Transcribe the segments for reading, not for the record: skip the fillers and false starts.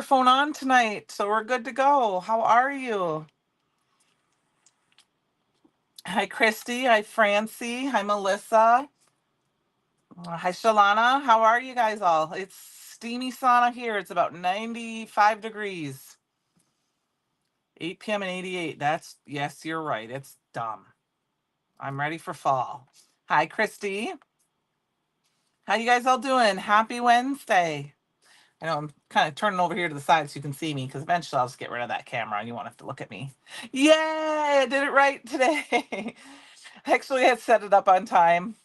Phone on tonight, so we're good to go. How are you? Hi, Christy. Hi, Francie. Hi, Melissa. Hi, Shalana. How are you guys all? It's steamy sauna here. It's about 95 degrees. 8 p.m. and 88. Yes, you're right. It's dumb. I'm ready for fall. Hi, Christy. How you guys all doing? Happy Wednesday. I know I'm kind of turning over here to the side so you can see me because eventually I'll just get rid of that camera and you won't have to look at me. Yay! I did it right today. Actually, I had set it up on time.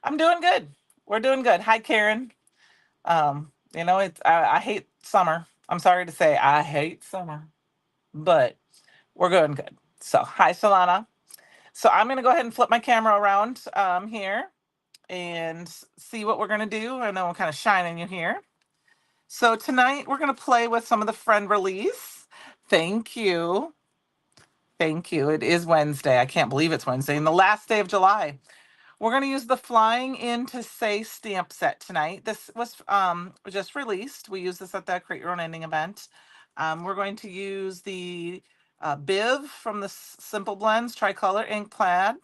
I'm doing good. We're doing good. Hi, Karen. It's I hate summer. I'm sorry to say I hate summer, but we're going good. So, hi, Solana. So I'm gonna go ahead and flip my camera around here and see what we're gonna do. I know I'm kind of shining you here. So tonight we're gonna play with some of the friend release. Thank you. Thank you. It is Wednesday. I can't believe it's Wednesday and the last day of July. We're going to use the Flying Into Say stamp set tonight. This was just released. We use this at the Create Your Own Ending event. We're going to use the Biv from the Simple Blends Tricolor Ink Plaid.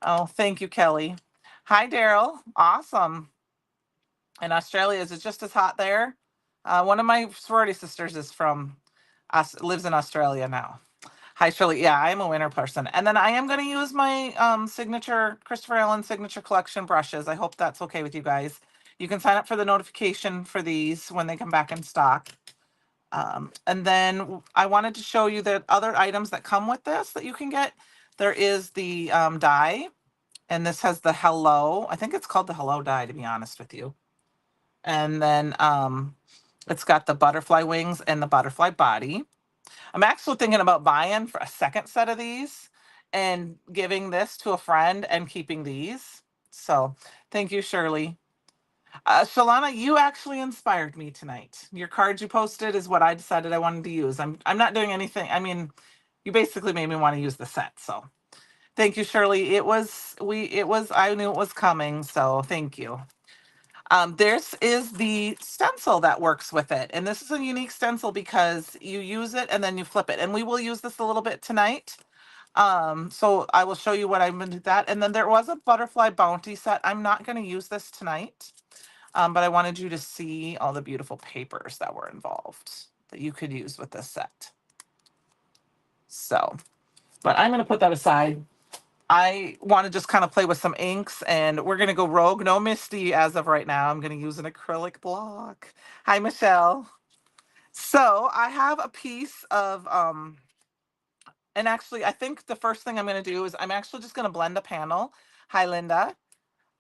Oh, thank you, Kelly. Hi, Daryl. Awesome. In Australia, is it just as hot there? One of my sorority sisters is from us, lives in Australia now. Hi, Shirley. Yeah, I am a winter person. And then I am going to use my signature, Christopher Allen signature collection brushes. I hope that's okay with you guys. You can sign up for the notification for these when they come back in stock. And then I wanted to show you the other items that come with this that you can get. There is the die, and this has the hello. I think it's called the hello die, to be honest with you. And then it's got the butterfly wings and the butterfly body. I'm actually thinking about buying for a second set of these and giving this to a friend and keeping these. So thank you, Shirley. Shalana, you actually inspired me tonight. Your card you posted is what I decided I wanted to use. I'm not doing anything. I mean, you basically made me want to use the set. So thank you, Shirley. I knew it was coming. So thank you. This is the stencil that works with it. And this is a unique stencil because you use it and then you flip it. And we will use this a little bit tonight. So I will show you what I'm going to do that. And then there was a butterfly bounty set. I'm not going to use this tonight. But I wanted you to see all the beautiful papers that were involved that you could use with this set. So, but I'm going to put that aside. I want to just kind of play with some inks and we're going to go rogue. No Misty as of right now. I'm going to use an acrylic block. Hi, Michelle. So I have a piece of, and actually I think the first thing I'm going to do is I'm actually just going to blend a panel. Hi, Linda.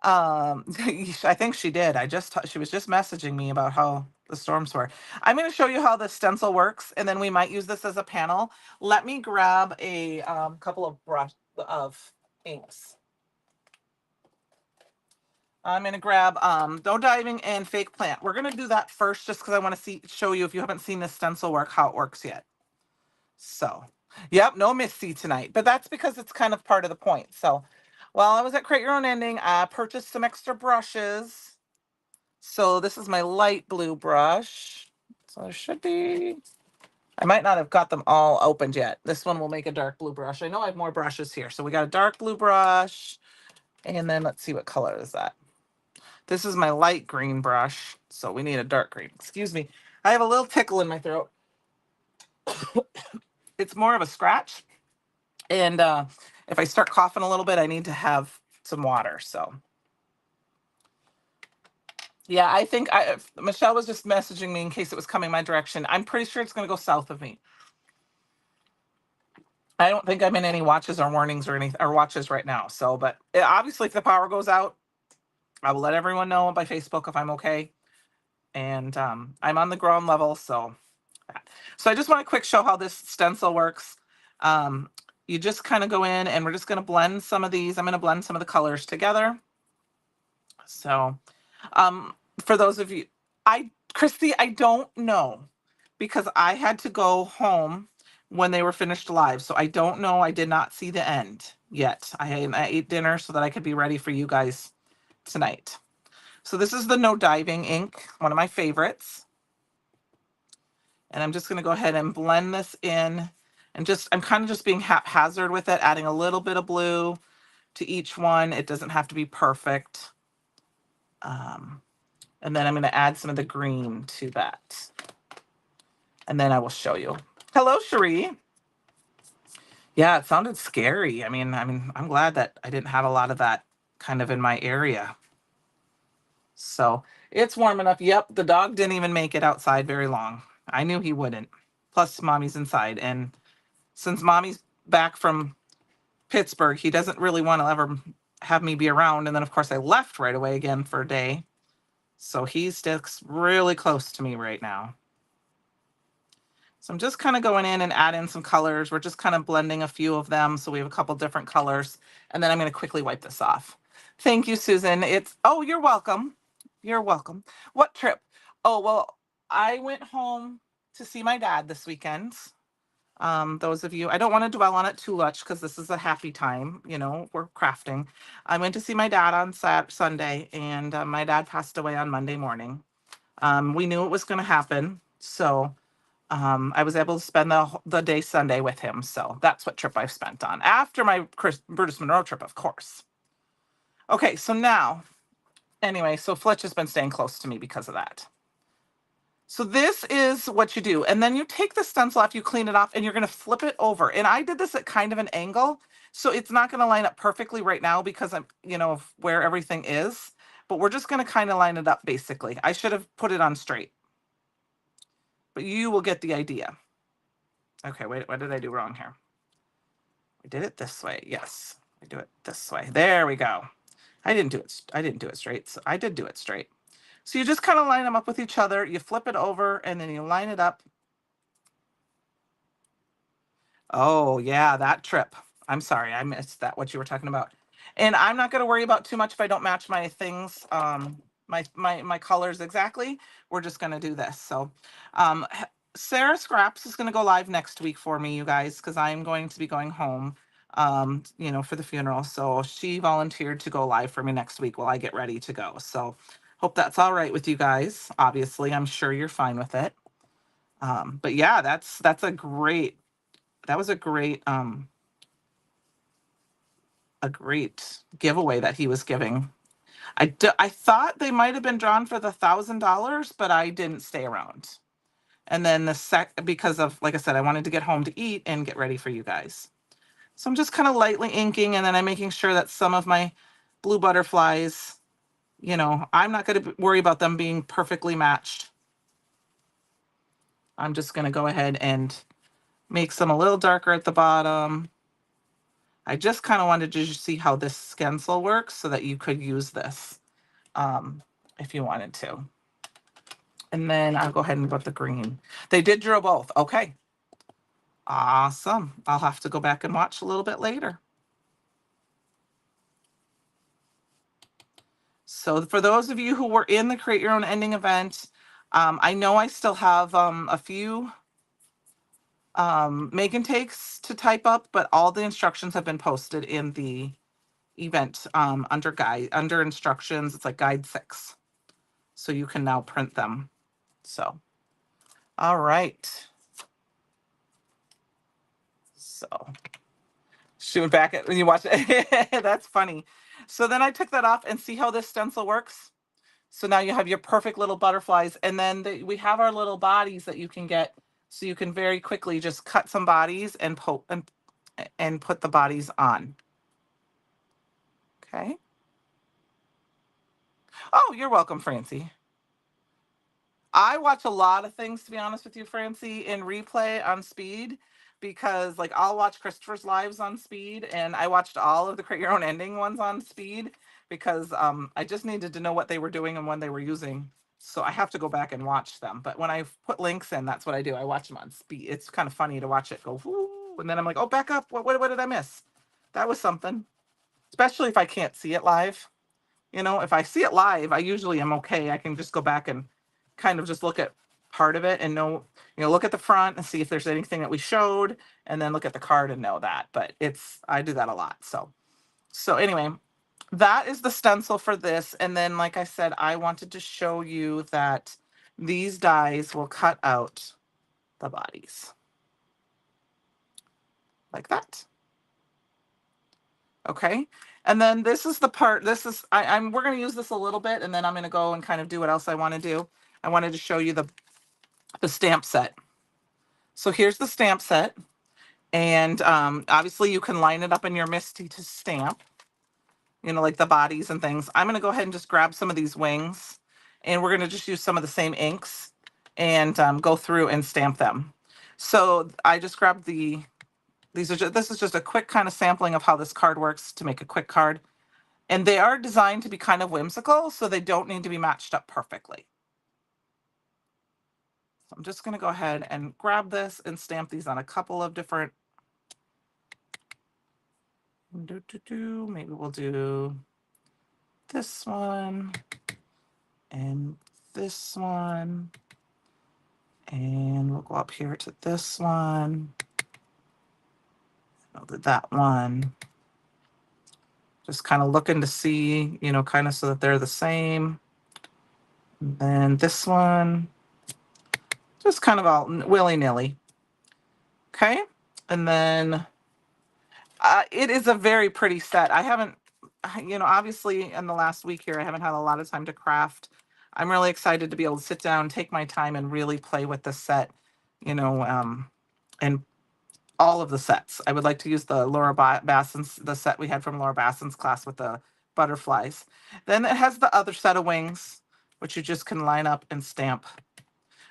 I think she did. She was just messaging me about how the storms were. I'm going to show you how the stencil works and then we might use this as a panel. Let me grab a couple of of inks. I'm going to grab No Diving and Fake Plant. We're going to do that first just because I want to show you if you haven't seen this stencil work, how it works yet. So, yep, no Misty tonight. But that's because it's kind of part of the point. So, while I was at Create Your Own Ending, I purchased some extra brushes. So, this is my light blue brush. So, there should be... I might not have got them all opened yet. This one will make a dark blue brush. I know I have more brushes here. So, we got a dark blue brush. And then let's see what color is that. This is my light green brush, so we need a dark green. Excuse me. I have a little tickle in my throat. It's more of a scratch. And if I start coughing a little bit, I need to have some water. So, yeah, I think Michelle was just messaging me in case it was coming my direction. I'm pretty sure it's going to go south of me. I don't think I'm in any watches or warnings or anything or watches right now. So, but obviously, if the power goes out, I will let everyone know by Facebook if I'm okay. And I'm on the ground level, so I just want to quick show how this stencil works. You just kind of go in and we're just going to blend some of these. I'm going to blend some of the colors together. So for those of you, Christy, I don't know because I had to go home when they were finished live. So I don't know. I did not see the end yet. I ate dinner so that I could be ready for you guys tonight. So this is the No Diving ink, one of my favorites. And I'm just going to go ahead and blend this in. And I'm kind of just being haphazard with it, adding a little bit of blue to each one. It doesn't have to be perfect. And then I'm going to add some of the green to that. And then I will show you. Hello, Cherie. Yeah, it sounded scary. I'm glad that I didn't have a lot of that kind of in my area. So it's warm enough. Yep, the dog didn't even make it outside very long. I knew he wouldn't. Plus, mommy's inside. And since mommy's back from Pittsburgh, he doesn't really want to ever have me be around. And then, of course, I left right away again for a day. So he sticks really close to me right now. So I'm just kind of going in and adding some colors. We're just kind of blending a few of them. So we have a couple different colors. And then I'm going to quickly wipe this off. Thank you, Susan. Oh, you're welcome. You're welcome. What trip? Oh, well, I went home to see my dad this weekend. Those of you, I don't want to dwell on it too much because this is a happy time, we're crafting. I went to see my dad on Sunday, and my dad passed away on Monday morning. We knew it was going to happen. So I was able to spend the day Sunday with him. So that's what trip I've spent on after my Brutus Monroe trip, of course. Okay, so now, anyway, so Fletch has been staying close to me because of that. So this is what you do. And then you take the stencil off, you clean it off, and you're going to flip it over. And I did this at kind of an angle. So it's not going to line up perfectly right now because I'm, of where everything is. But we're just going to kind of line it up, basically. I should have put it on straight. But you will get the idea. Okay, wait, what did I do wrong here? We did it this way. Yes, we do it this way. There we go. I didn't do it straight. So I did do it straight. So you just kind of line them up with each other. You flip it over and then you line it up. Oh, yeah, that trip. I'm sorry, I missed that, what you were talking about. And I'm not going to worry about too much if I don't match my things, my colors exactly. We're just going to do this. So Sarah Scraps is going to go live next week for me, you guys, because I'm going to be going home, for the funeral. So she volunteered to go live for me next week while I get ready to go. So hope that's all right with you guys. Obviously, I'm sure you're fine with it. But yeah, that was a great giveaway that he was giving. I thought they might have been drawn for the $1,000, but I didn't stay around. And then because of, like I said, I wanted to get home to eat and get ready for you guys. So I'm just kind of lightly inking, and then I'm making sure that some of my blue butterflies, I'm not going to worry about them being perfectly matched. I'm just going to go ahead and make some a little darker at the bottom. I just kind of wanted to see how this stencil works so that you could use this if you wanted to. And then I'll go ahead and put the green. They did draw both. Okay. Awesome. I'll have to go back and watch a little bit later. So for those of you who were in the Create Your Own Ending event, I know I still have a few make and takes to type up, but all the instructions have been posted in the event under instructions. It's like guide 6. So you can now print them. So, all right. So, shoot back at when you watch it. That's funny. So then I took that off and see how this stencil works. So now you have your perfect little butterflies. And then we have our little bodies that you can get. So you can very quickly just cut some bodies and put the bodies on. Okay. Oh, you're welcome, Francie. I watch a lot of things, to be honest with you, Francie, in replay on speed, because like I'll watch Christopher's lives on speed, and I watched all of the Create Your Own Ending ones on speed because I just needed to know what they were doing and when they were using. So I have to go back and watch them. But when I put links in, that's what I do. I watch them on speed. It's kind of funny to watch it go, whoo, and then I'm like, oh, back up. What did I miss? That was something. Especially if I can't see it live. If I see it live, I usually am okay. I can just go back and kind of just look at part of it and look at the front and see if there's anything that we showed, and then look at the card and know that. But I do that a lot. So anyway, that is the stencil for this. And then, like I said, I wanted to show you that these dies will cut out the bodies. Like that. Okay. And then this is the part, this is, we're going to use this a little bit, and then I'm going to go and kind of do what else I want to do. I wanted to show you the stamp set. So here's the stamp set. And obviously you can line it up in your MISTI to stamp, you know, like the bodies and things. I'm going to go ahead and just grab some of these wings, and we're going to just use some of the same inks and go through and stamp them. So I just grabbed this is just a quick kind of sampling of how this card works to make a quick card. And they are designed to be kind of whimsical, so they don't need to be matched up perfectly. So I'm just going to go ahead and grab this and stamp these on a couple of different. Maybe we'll do this one and this one. And we'll go up here to this one. I'll do that one. Just kind of looking to see, you know, kind of so that they're the same. And then this one, just kind of all willy-nilly. Okay. And then it is a very pretty set. I haven't, you know, obviously in the last week here, I haven't had a lot of time to craft. I'm really excited to be able to sit down, take my time, and really play with this set, you know, and all of the sets. I would like to use the Laura Basson's, the set we had from Laura Basson's class with the butterflies. Then it has the other set of wings, which you just can line up and stamp.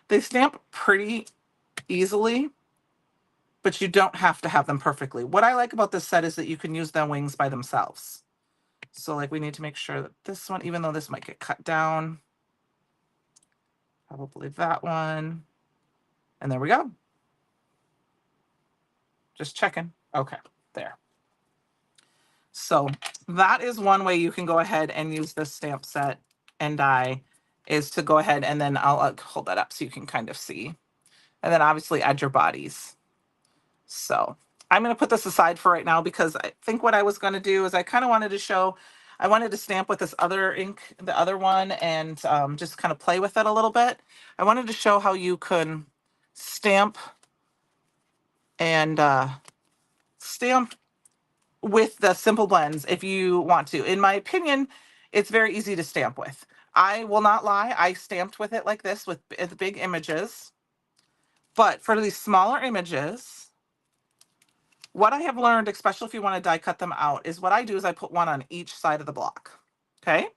They stamp pretty easily, but you don't have to have them perfectly. What I like about this set is that you can use the wings by themselves. So like we need to make sure that this one, even though this might get cut down, probably that one. And there we go. Just checking. Okay, there. So that is one way you can go ahead and use this stamp set and die, is to go ahead and then I'll hold that up so you can kind of see. And then obviously add your bodies. So I'm going to put this aside for right now, because I think what I was going to do is I kind of wanted to show, I wanted to stamp with this other ink, the other one, and just kind of play with it a little bit. I wanted to show how you can stamp and stamp with the simple blends if you want to. In my opinion, it's very easy to stamp with. I will not lie, I stamped with it like this with the big images. But for these smaller images, what I have learned, especially if you want to die cut them out, is what I do is I put one on each side of the block. Okay.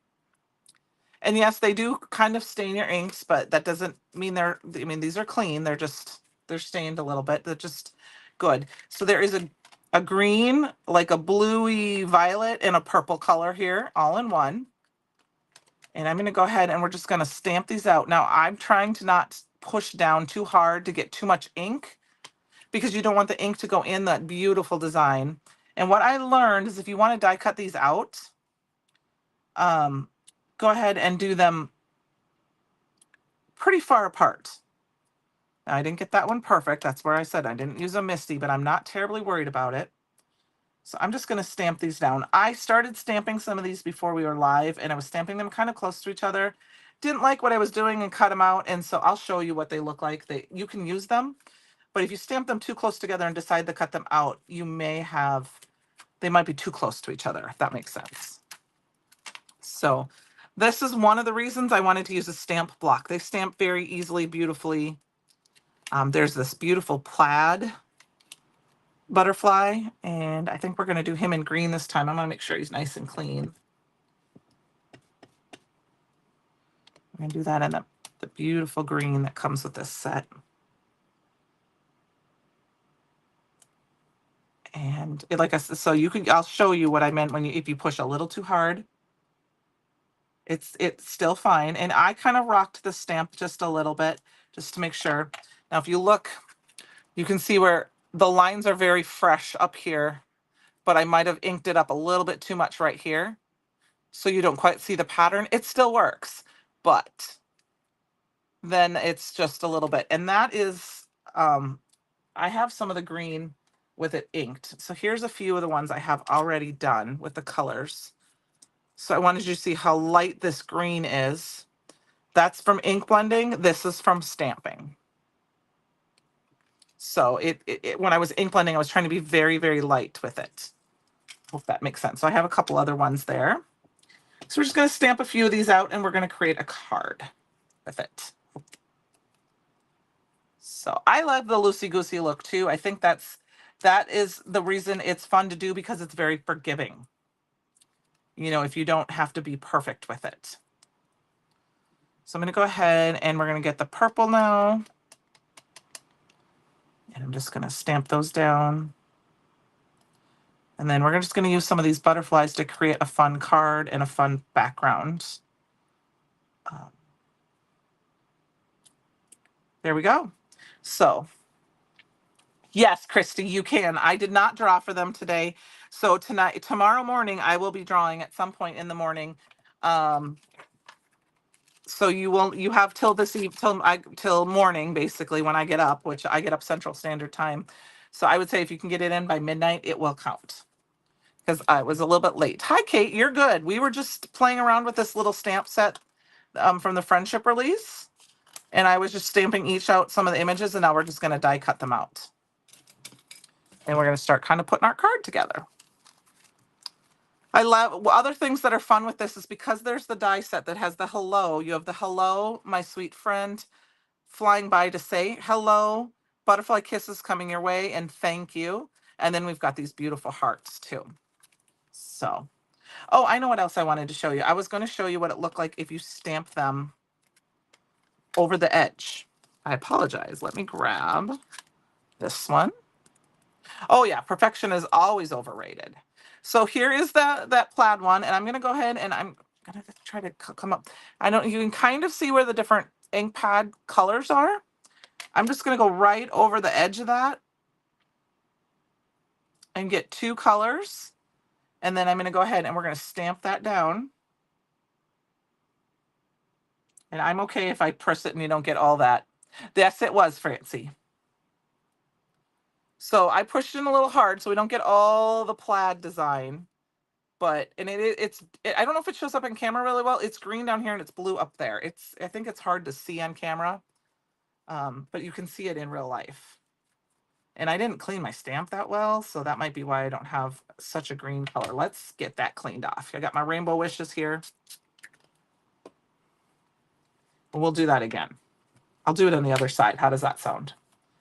And yes, they do kind of stain your inks, but that doesn't mean these are clean. They're stained a little bit. They're just good. So there is a green, like a bluey violet, and a purple color here, all in one. And I'm going to go ahead and we're just going to stamp these out. Now I'm trying to not push down too hard to get too much ink, because you don't want the ink to go in that beautiful design. And what I learned is if you want to die cut these out, go ahead and do them pretty far apart. Now, I didn't get that one perfect. That's where I said I didn't use a MISTI, but I'm not terribly worried about it. So I'm just going to stamp these down. I started stamping some of these before we were live, and I was stamping them kind of close to each other. Didn't like what I was doing and cut them out. And so I'll show you what they look like. You can use them, but if you stamp them too close together and decide to cut them out, they might be too close to each other, if that makes sense. So this is one of the reasons I wanted to use a stamp block. They stamp very easily, beautifully. There's this beautiful plaid butterfly, and I think we're going to do him in green this time. I'm going to make sure he's nice and clean. I'm going to do that in the beautiful green that comes with this set. And like I said, so I'll show you what I meant if you push a little too hard, it's still fine. And I kind of rocked the stamp just a little bit, just to make sure. Now, if you look, you can see where the lines are very fresh up here, but I might have inked it up a little bit too much right here, so you don't quite see the pattern. It still works, but then it's just a little bit. And that is, I have some of the green with it inked. So here's a few of the ones I have already done with the colors. So I wanted you to see how light this green is. That's from ink blending. This is from stamping. So when I was ink blending, I was trying to be very, very light with it. Hope that makes sense. So I have a couple other ones there. So we're just going to stamp a few of these out and we're going to create a card with it. So I love the loosey-goosey look too. I think that is the reason it's fun to do, because it's very forgiving. You know, if you don't have to be perfect with it. So I'm going to go ahead and we're going to get the purple now. And I'm just going to stamp those down. And then we're just going to use some of these butterflies to create a fun card and a fun background. There we go. So, yes, Christy, you can. I did not draw for them today. So tomorrow morning, I will be drawing at some point in the morning. So you have till this eve, till morning, basically, when I get up, which I get up Central Standard Time. So I would say if you can get it in by midnight, it will count. Because I was a little bit late. Hi, Kate. You're good. We were just playing around with this little stamp set from the Friendship release. And I was just stamping each out some of the images, and now we're just going to die cut them out. And we're going to start kind of putting our card together. I love other things that are fun with this is because there's the die set that has the hello. You have the hello, my sweet friend, flying by to say hello, butterfly kisses coming your way, and thank you. And then we've got these beautiful hearts too. So, oh, I know what else I wanted to show you. I was going to show you what it looked like if you stamp them over the edge. I apologize. Let me grab this one. Oh yeah, perfection is always overrated. So here is that plaid one, and I'm going to go ahead and I'm going to try to come up. I don't, you can kind of see where the different ink pad colors are. I'm just going to go right over the edge of that and get two colors. And then I'm going to go ahead and we're going to stamp that down. And I'm okay if I press it and you don't get all that. Yes, it was, Francie. So I pushed in a little hard so we don't get all the plaid design. But, and I don't know if it shows up on camera really well. It's green down here and it's blue up there. I think it's hard to see on camera, but you can see it in real life. And I didn't clean my stamp that well, so that might be why I don't have such a green color. Let's get that cleaned off. I got my rainbow wishes here. We'll do that again. I'll do it on the other side. How does that sound?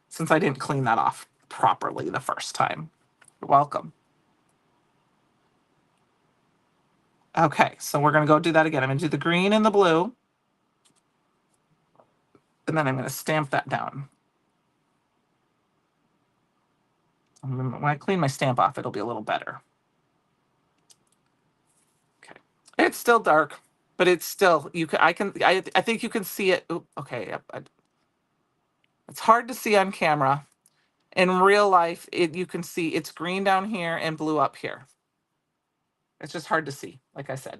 Since I didn't clean that off properly the first time. You're welcome. Okay, so we're going to go do that again. I'm going to do the green and the blue. And then I'm going to stamp that down. When I clean my stamp off, it'll be a little better. Okay. It's still dark, but it's still, I think you can see it. Ooh, okay. It's hard to see on camera. In real life, you can see it's green down here and blue up here. It's just hard to see, like I said.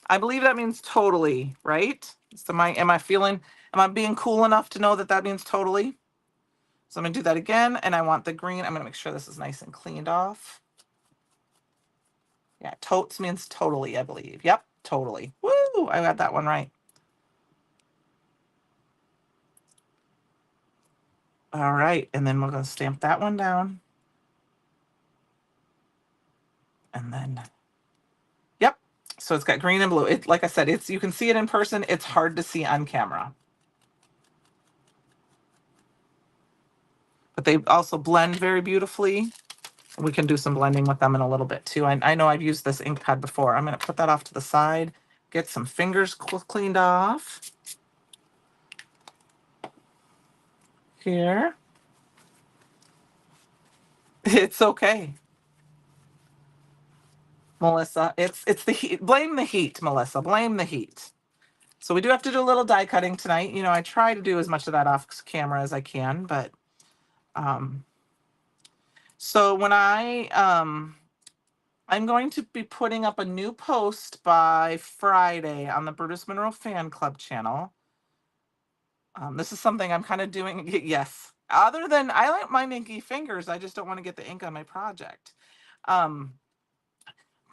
I believe that means totally, right? So am I being cool enough to know that that means totally? So I'm going to do that again, and I want the green. I'm going to make sure this is nice and cleaned off. Yeah, totes means totally, I believe. Yep, totally. Woo! I got that one right. All right, and then we're going to stamp that one down. And then, yep. So it's got green and blue. Like I said, you can see it in person. It's hard to see on camera. But they also blend very beautifully. We can do some blending with them in a little bit too. I know I've used this ink pad before. I'm going to put that off to the side, get some fingers cleaned off. Here. It's okay, Melissa. It's the heat. Blame the heat, Melissa. Blame the heat. So we do have to do a little die cutting tonight. You know, I try to do as much of that off camera as I can, but so when I'm going to be putting up a new post by Friday on the Brutus Monroe Fan Club channel. This is something I'm kind of doing. Yes. Other than I like my inky fingers, I just don't want to get the ink on my project.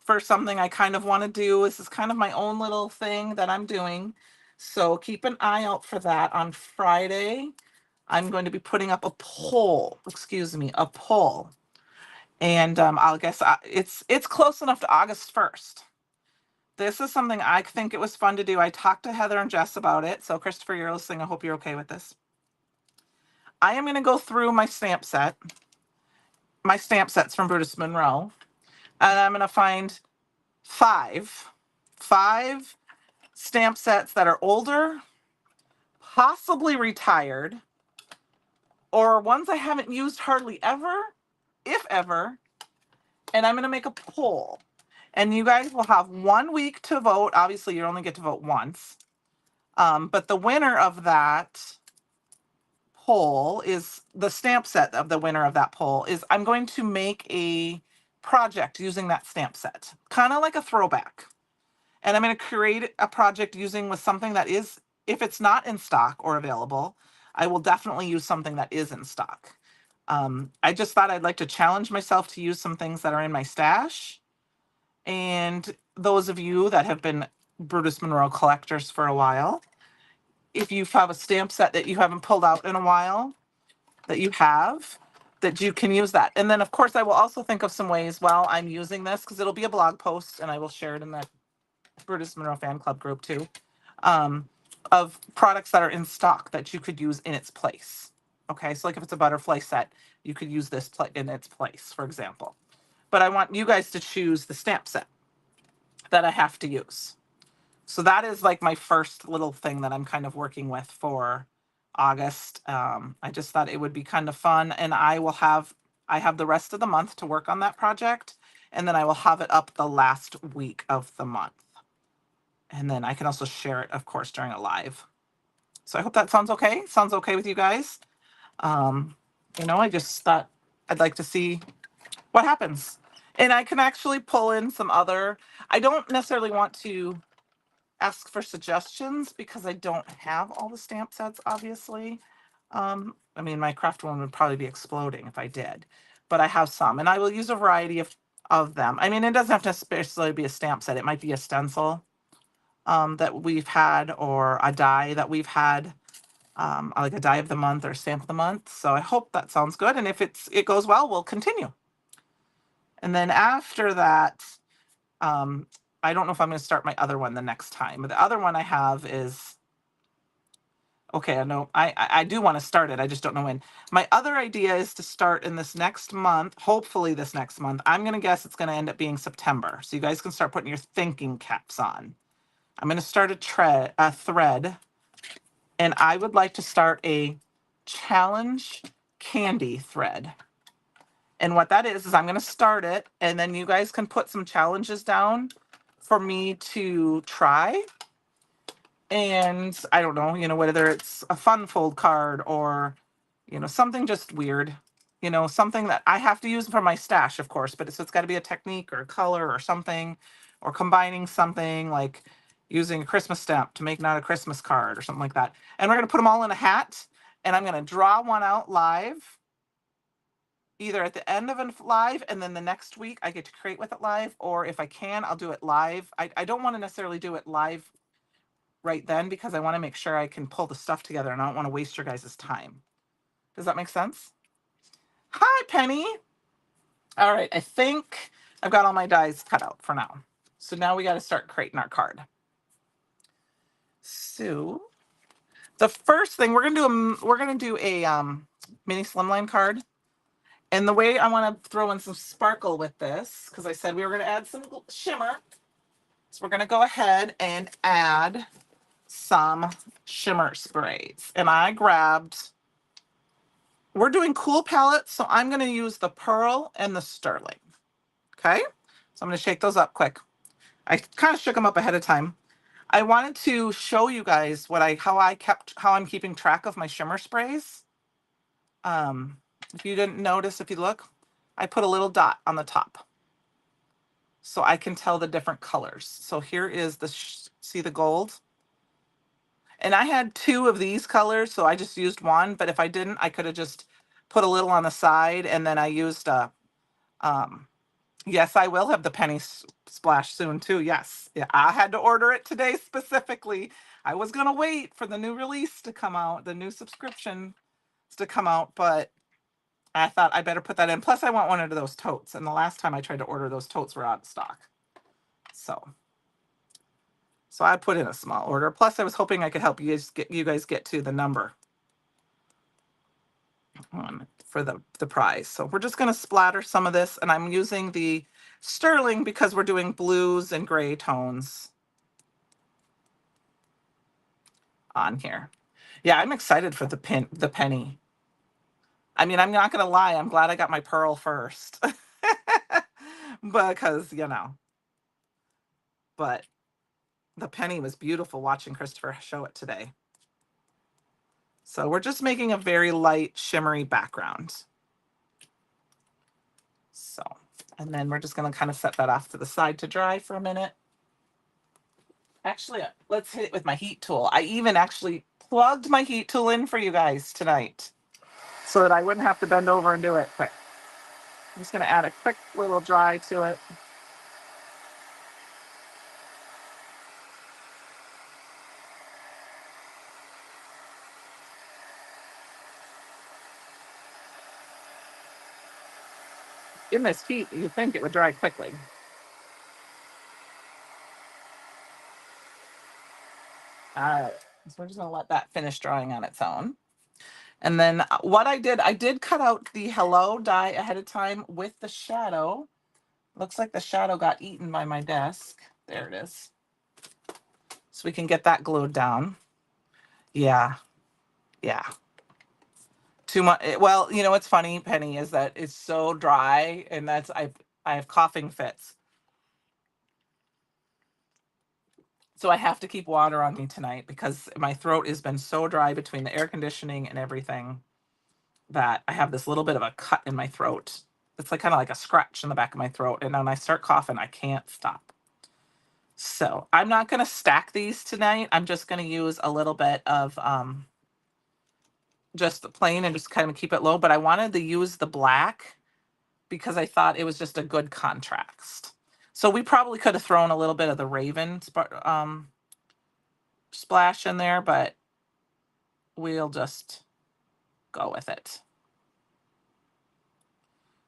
for something I kind of want to do. This is kind of my own little thing that I'm doing. So keep an eye out for that on Friday. I'm going to be putting up a poll, excuse me, a poll. And I'll guess it's close enough to August 1st. This is something I think it was fun to do. I talked to Heather and Jess about it. So Christopher, you're listening. I hope you're okay with this. I am going to go through my stamp sets from Brutus Monroe, and I'm going to find five stamp sets that are older, possibly retired, or ones I haven't used hardly ever, if ever, and I'm going to make a poll. And you guys will have 1 week to vote. Obviously, you only get to vote once. But the winner of that poll is the stamp set of the winner of that poll is I'm going to make a project using that stamp set, kind of like a throwback. And I'm going to create a project using with something that is, if it's not in stock or available, I will definitely use something that is in stock. I just thought I'd like to challenge myself to use some things that are in my stash. And those of you that have been Brutus Monroe collectors for a while, if you have a stamp set that you haven't pulled out in a while, that you have, that you can use that. And then, of course, I will also think of some ways while I'm using this, because it'll be a blog post, and I will share it in the Brutus Monroe fan club group too, of products that are in stock that you could use in its place. Okay, so like if it's a butterfly set, you could use this in its place, for example. But I want you guys to choose the stamp set that I have to use. So that is like my first little thing that I'm kind of working with for August. I just thought it would be kind of fun, and I have the rest of the month to work on that project, and then I will have it up the last week of the month. And then I can also share it, of course, during a live. So I hope that sounds okay. Sounds okay with you guys. I just thought I'd like to see what happens. And I can actually pull in some other, I don't necessarily want to ask for suggestions because I don't have all the stamp sets, obviously. My craft one would probably be exploding if I did, but I have some, and I will use a variety of them. It doesn't have to necessarily be a stamp set. It might be a stencil that we've had, or a die that we've had, like a die of the month or stamp of the month. So I hope that sounds good. And if it goes well, we'll continue. And then after that, I don't know if I'm going to start my other one the next time. But the other one I have is, okay, I know I do want to start it. I just don't know when. My other idea is to start in this next month, hopefully this next month. I'm going to guess it's going to end up being September. So you guys can start putting your thinking caps on. I'm going to start a thread, and I would like to start a challenge Candi thread. And what that is I'm going to start it, and then you guys can put some challenges down for me to try. And I don't know, whether it's a fun fold card or, something just weird, something that I have to use for my stash, of course, but it's got to be a technique or a color or something, or combining something like using a Christmas stamp to make not a Christmas card or something like that. And we're going to put them all in a hat, and I'm going to draw one out live, either at the end of a live, and then the next week I get to create with it live, or if I can, I'll do it live. I don't want to necessarily do it live right then because I want to make sure I can pull the stuff together, and I don't want to waste your guys' time. Does that make sense? Hi, Penny. All right, I think I've got all my dies cut out for now. So now we got to start creating our card. So the first thing we're gonna do a mini slimline card. And the way I want to throw in some sparkle with this, because I said we were going to add some shimmer. So we're going to go ahead and add some shimmer sprays. And we're doing cool palettes, so I'm going to use the Pearl and the Sterling. Okay? So I'm going to shake those up quick. I kind of shook them up ahead of time. I wanted to show you guys how I'm keeping track of my shimmer sprays. If you didn't notice, if you look, I put a little dot on the top so I can tell the different colors. So here is see the gold? And I had 2 of these colors, so I just used one, but if I didn't, I could have just put a little on the side, and then I used Yes, I will have the penny splash soon too. Yes. Yeah, I had to order it today specifically. I was going to wait for the new release to come out, the new subscription to come out, but I thought I better put that in. Plus, I want one of those totes. And the last time I tried to order, those totes were out of stock. So I put in a small order. Plus, I was hoping I could help you guys get to the number for the prize. So we're just going to splatter some of this, and I'm using the sterling because we're doing blues and gray tones on here. Yeah, I'm excited for the penny. I mean, I'm not going to lie. I'm glad I got my pearl first. Because, but the penny was beautiful watching Christopher show it today. So we're just making a very light shimmery background. So, and then we're just going to kind of set that off to the side to dry for a minute. Actually, let's hit it with my heat tool. I even actually plugged my heat tool in for you guys tonight so that I wouldn't have to bend over and do it quick. I'm just going to add a quick little dry to it. In this heat, you'd think it would dry quickly. All right, so we're just going to let that finish drying on its own. And then what I did cut out the hello die ahead of time with the shadow. Looks like the shadow got eaten by my desk. There it is. So we can get that glued down. Yeah. Yeah. Too much. Well, what's funny, Penny, is that it's so dry, and I have coughing fits. So I have to keep water on me tonight because my throat has been so dry between the air conditioning and everything that I have this little bit of a cut in my throat. It's like kind of like a scratch in the back of my throat. And when I start coughing, I can't stop. So I'm not going to stack these tonight. I'm just going to use a little bit of just the plain and just kind of keep it low. But I wanted to use the black because I thought it was just a good contrast. So we probably could have thrown a little bit of the Raven splash in there, but we'll just go with it.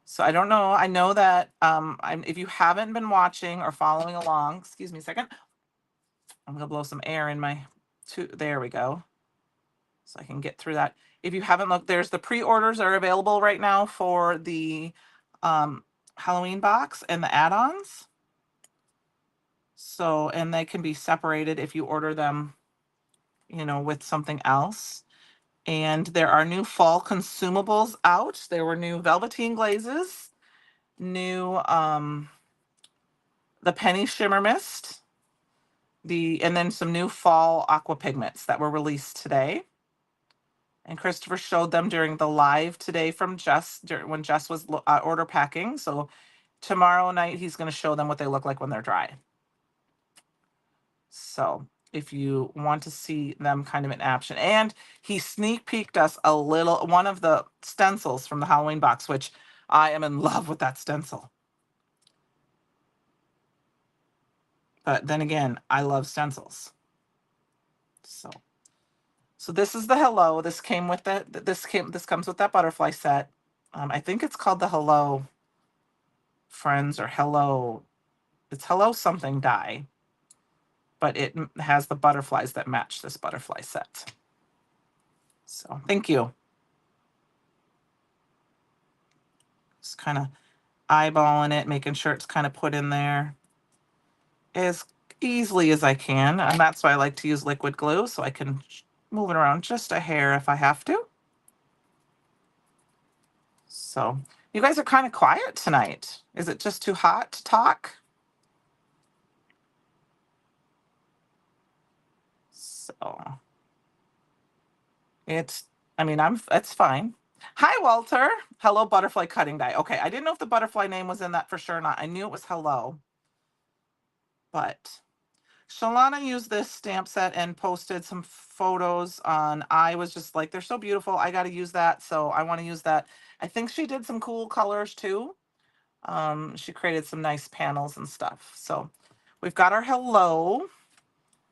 So I don't know. I know that if you haven't been watching or following along, excuse me a second. I'm gonna blow some air in my there we go. So I can get through that. If you haven't looked, there's the pre-orders are available right now for the Halloween box and the add-ons. So, and they can be separated if you order them, with something else. And there are new fall consumables out. There were new velveteen glazes, new the penny shimmer mist, and then some new fall aqua pigments that were released today. And Christopher showed them during the live today from Jess when Jess was order packing. So tomorrow night he's going to show them what they look like when they're dry. So if you want to see them kind of in action, and he sneak peeked us one of the stencils from the Halloween box, which I am in love with that stencil. But then again, I love stencils. So this is the hello. This came with this comes with that butterfly set. I think it's called the Hello Friends or Hello. It's Hello something die, but it has the butterflies that match this butterfly set. So thank you. Just kind of eyeballing it, making sure it's kind of put in there as easily as I can. And that's why I like to use liquid glue, so I can move it around just a hair if I have to. So you guys are kind of quiet tonight. Is it just too hot to talk? So it's fine. Hi, Walter. Hello, butterfly cutting die. Okay, I didn't know if the butterfly name was in that for sure or not. I knew it was hello. But Shalana used this stamp set and posted some photos on. I was just like, they're so beautiful. I got to use that. So I want to use that. I think she did some cool colors too. She created some nice panels and stuff. So we've got our hello.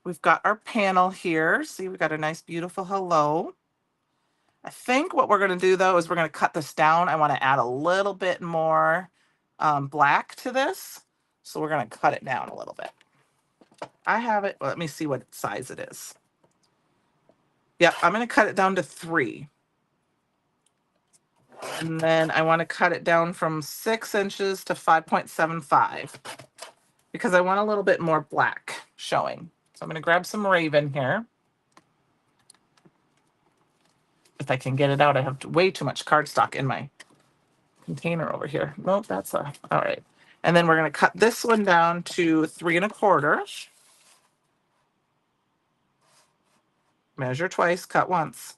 We've got our panel here. See, we've got a nice, beautiful hello. I think what we're going to do, though, is we're going to cut this down. I want to add a little bit more black to this. So we're going to cut it down a little bit. I have it. Well, let me see what size it is. Yep, I'm going to cut it down to 3. And then I want to cut it down from 6 inches to 5.75 because I want a little bit more black showing. So I'm going to grab some Raven here. If I can get it out, I have way too much cardstock in my container over here. Nope, that's all right. And then we're going to cut this one down to 3 1/4. Measure twice, cut once.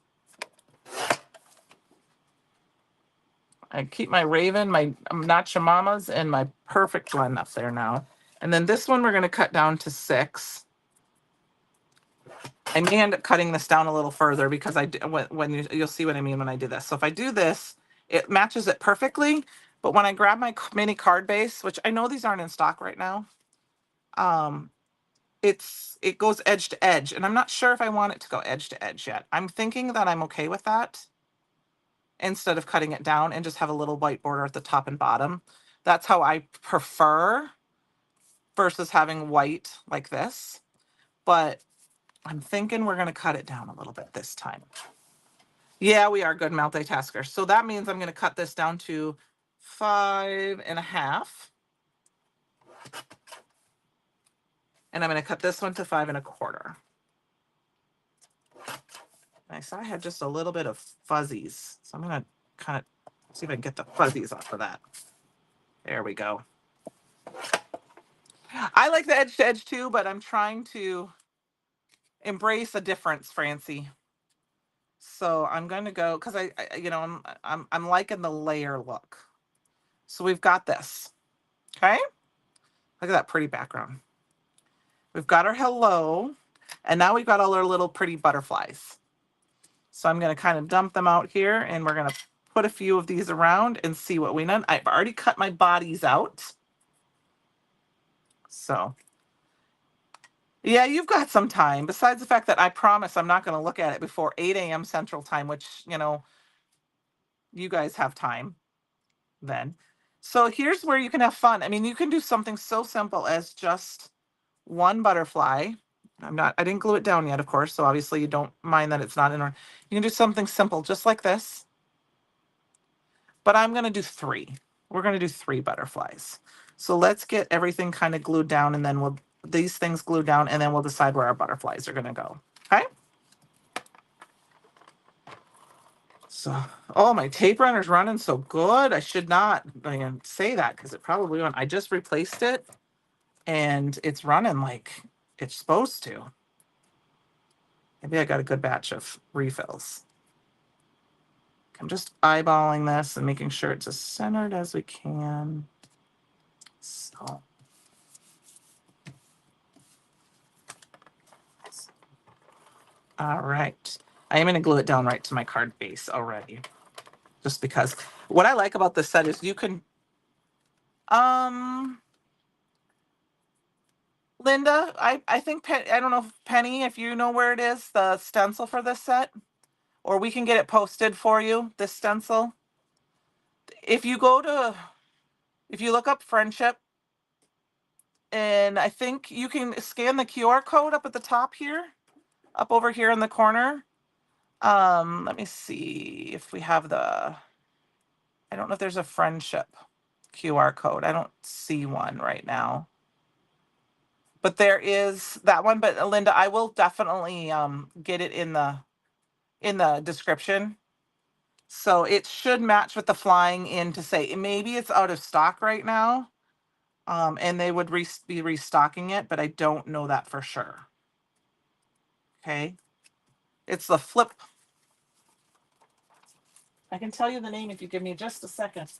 I keep my Raven, my Nacha Mamas, and my Perfect Blend up there now. And then this one we're going to cut down to 6. I may end up cutting this down a little further because when you'll see what I mean when I do this. So if I do this, it matches it perfectly. But when I grab my mini card base, which I know these aren't in stock right now, it goes edge to edge, and I'm not sure if I want it to go edge to edge yet. I'm thinking that I'm okay with that instead of cutting it down and just have a little white border at the top and bottom. That's how I prefer versus having white like this. But I'm thinking we're going to cut it down a little bit this time. Yeah, we are good multitaskers. So that means I'm going to cut this down to 5 1/2. And I'm going to cut this one to 5 1/4. I saw I had just a little bit of fuzzies. So I'm going to kind of see if I can get the fuzzies off of that. There we go. I like the edge to edge too, but I'm trying to embrace a difference, Francie. So I'm going to go because I'm liking the layer look. So we've got this. Okay. Look at that pretty background. We've got our hello, and now we've got all our little pretty butterflies. So I'm going to kind of dump them out here, and we're going to put a few of these around and see what we need. I've already cut my bodies out. So yeah, you've got some time. Besides the fact that I promise I'm not going to look at it before 8 a.m. Central Time, which, you guys have time then. So here's where you can have fun. I mean, you can do something so simple as just one butterfly. I didn't glue it down yet, of course, so obviously you don't mind that it's not in. You can do something simple just like this. But I'm going to do 3. We're going to do 3 butterflies. So let's get everything kind of glued down, and then these things glued down, and then we'll decide where our butterflies are going to go. Okay? So, oh, my tape runner's running so good. I should not say that because it probably won't. I just replaced it, and it's running like it's supposed to. Maybe I got a good batch of refills. I'm just eyeballing this and making sure it's as centered as we can. So. All right. I am going to glue it down right to my card base already. Just because. What I like about this set is you can... Linda, I think... I don't know if Penny, if you know where it is, the stencil for this set. Or we can get it posted for you, this stencil. If you look up Friendship, and I think you can scan the QR code up at the top here. Up over here in the corner. Let me see if we have I don't know if there's a Friendship QR code. I don't see one right now. But there is that one. But Linda, I will definitely get it in the description. So it should match with the flying in to say maybe it's out of stock right now. And they would be restocking it, but I don't know that for sure. Okay. It's the Flip. I can tell you the name if you give me just a second.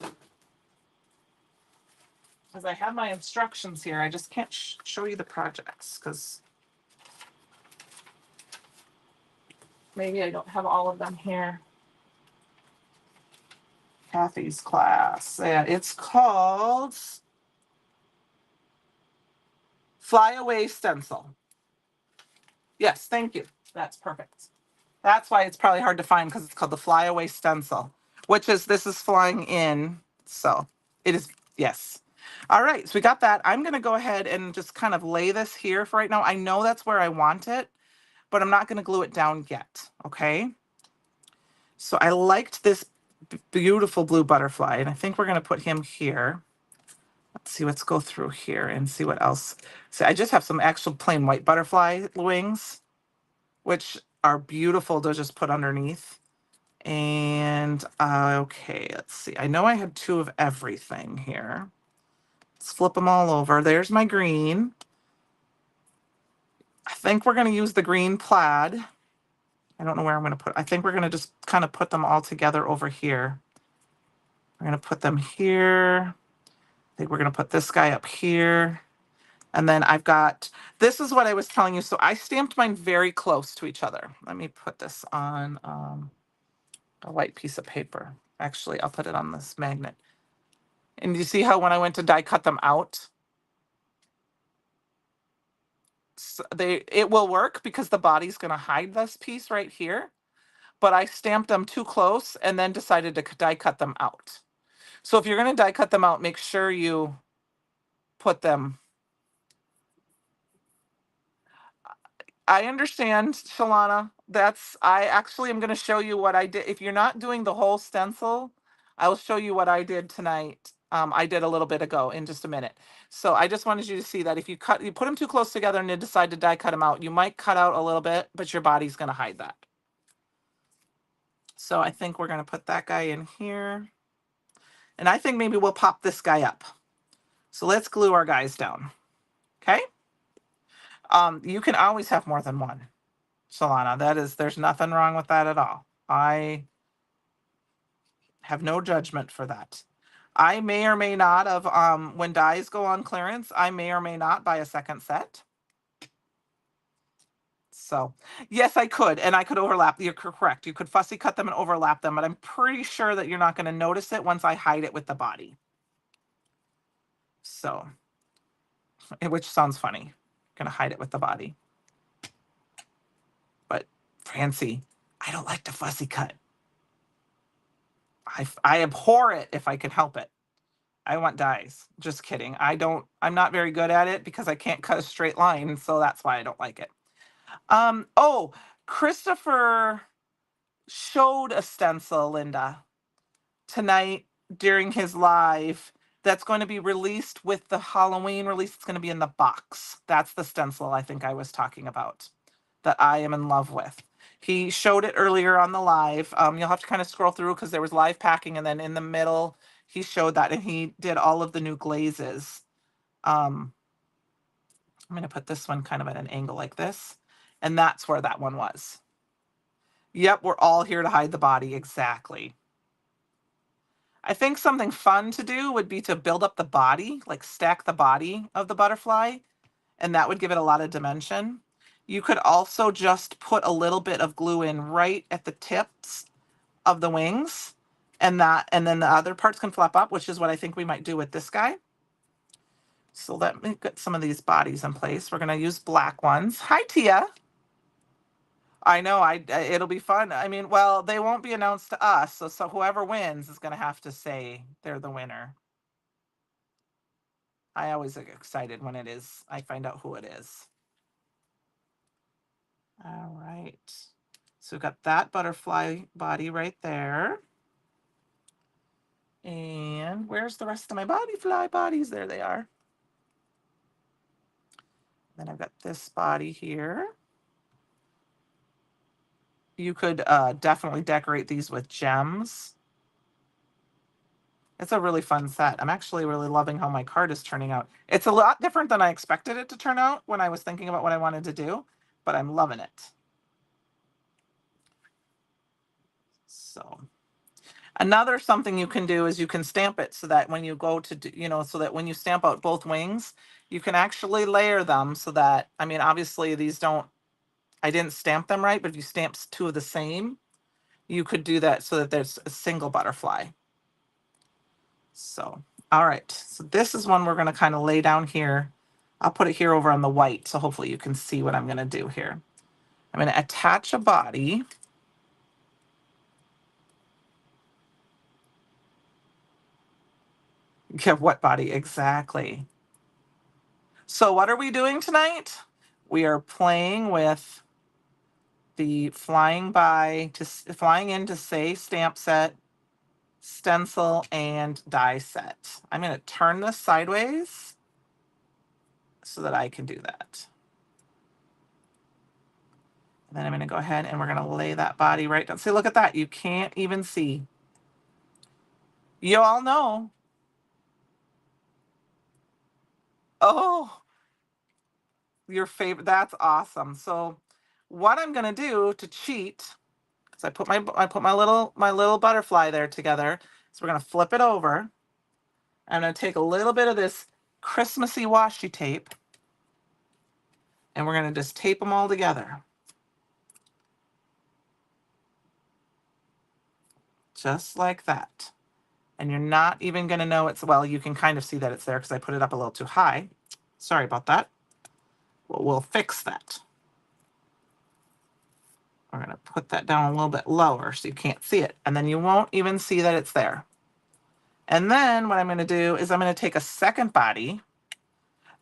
Because I have my instructions here. I just can't show you the projects because maybe I don't have all of them here. Kathy's class, and it's called Flyaway Stencil. Yes, thank you. That's perfect. That's why it's probably hard to find because it's called the Flyaway Stencil, which is this is flying in. So it is, yes. All right, so we got that. I'm going to go ahead and just kind of lay this here for right now. I know that's where I want it, but I'm not going to glue it down yet, okay? So I liked this beautiful blue butterfly, and I think we're going to put him here. Let's see, let's go through here and see what else. So I just have some actual plain white butterfly wings, which are beautiful to just put underneath. And okay, let's see. I know I had 2 of everything here. Let's flip them all over. There's my green. I think we're going to use the green plaid. I don't know where I'm going to put. I think we're going to just kind of put them all together over here. We're going to put them here. I think we're going to put this guy up here. And then I've got, this is what I was telling you. So I stamped mine very close to each other. Let me put this on a white piece of paper. Actually, I'll put it on this magnet. And you see how when I went to die cut them out, so it will work because the body's going to hide this piece right here. But I stamped them too close and then decided to die cut them out. So if you're going to die cut them out, make sure you put them. I understand, Shalana. I actually am going to show you what I did. If you're not doing the whole stencil, I will show you what I did tonight. I did a little bit ago in just a minute. So I just wanted you to see that if you put them too close together and you decide to die cut them out, you might cut out a little bit, but your body's going to hide that. So I think we're going to put that guy in here. And I think maybe we'll pop this guy up. So let's glue our guys down. Okay. You can always have more than one, Solana. There's nothing wrong with that at all. I have no judgment for that. I may or may not have, when dies go on clearance, I may or may not buy a second set. So yes, I could, and I could overlap. You're correct. You could fussy cut them and overlap them, but I'm pretty sure that you're not going to notice it once I hide it with the body. So, which sounds funny. Going to hide it with the body. But Francie, I don't like to fussy cut. I abhor it if I can help it. I want dies. Just kidding. I'm not very good at it because I can't cut a straight line, so that's why I don't like it. Oh, Christopher showed a stencil, Linda, tonight during his live that's going to be released with the Halloween release. It's going to be in the box. That's the stencil I think I was talking about that I am in love with. He showed it earlier on the live. You'll have to kind of scroll through because there was live packing, and then in the middle he showed that, and he did all of the new glazes. I'm going to put this one kind of at an angle like this, and that's where that one was. Yep, we're all here to hide the body. Exactly. I think something fun to do would be to build up the body, like stack the body of the butterfly, and that would give it a lot of dimension. You could also just put a little bit of glue in right at the tips of the wings, and then the other parts can flap up, which is what I think we might do with this guy. So let me get some of these bodies in place. We're going to use black ones. Hi, Tia. I know, it'll be fun. I mean, well, they won't be announced to us, so whoever wins is going to have to say they're the winner. I always get excited when I find out who it is. All right. So we've got that butterfly body right there. And where's the rest of my butterfly bodies? There they are. Then I've got this body here. You could definitely decorate these with gems. It's a really fun set. I'm actually really loving how my card is turning out. It's a lot different than I expected it to turn out when I was thinking about what I wanted to do, but I'm loving it. So another something you can do is you can stamp it so that when you go to do, so that when you stamp out both wings, you can actually layer them so that, I mean, obviously I didn't stamp them right, but if you stamp 2 of the same, you could do that so that there's a single butterfly. So, all right. So this is one we're going to kind of lay down here. I'll put it here over on the white, so hopefully you can see what I'm going to do here. I'm going to attach a body. Yeah, what body? Exactly. So what are we doing tonight? We are playing with the flying in to say stamp set, stencil, and die set. I'm going to turn this sideways so that I can do that. And then I'm going to go ahead and we're going to lay that body right down. See, look at that. You can't even see. You all know. Oh, your favorite. That's awesome. So what I'm going to do to cheat is I put my little butterfly there together. So we're going to flip it over. I'm going to take a little bit of this Christmassy washi tape and we're going to just tape them all together. Just like that. And you're not even going to know it's, well, you can kind of see that it's there because I put it up a little too high. Sorry about that. Well, we'll fix that. We're going to put that down a little bit lower so you can't see it. And then you won't even see that it's there. And then what I'm going to do is I'm going to take a second body.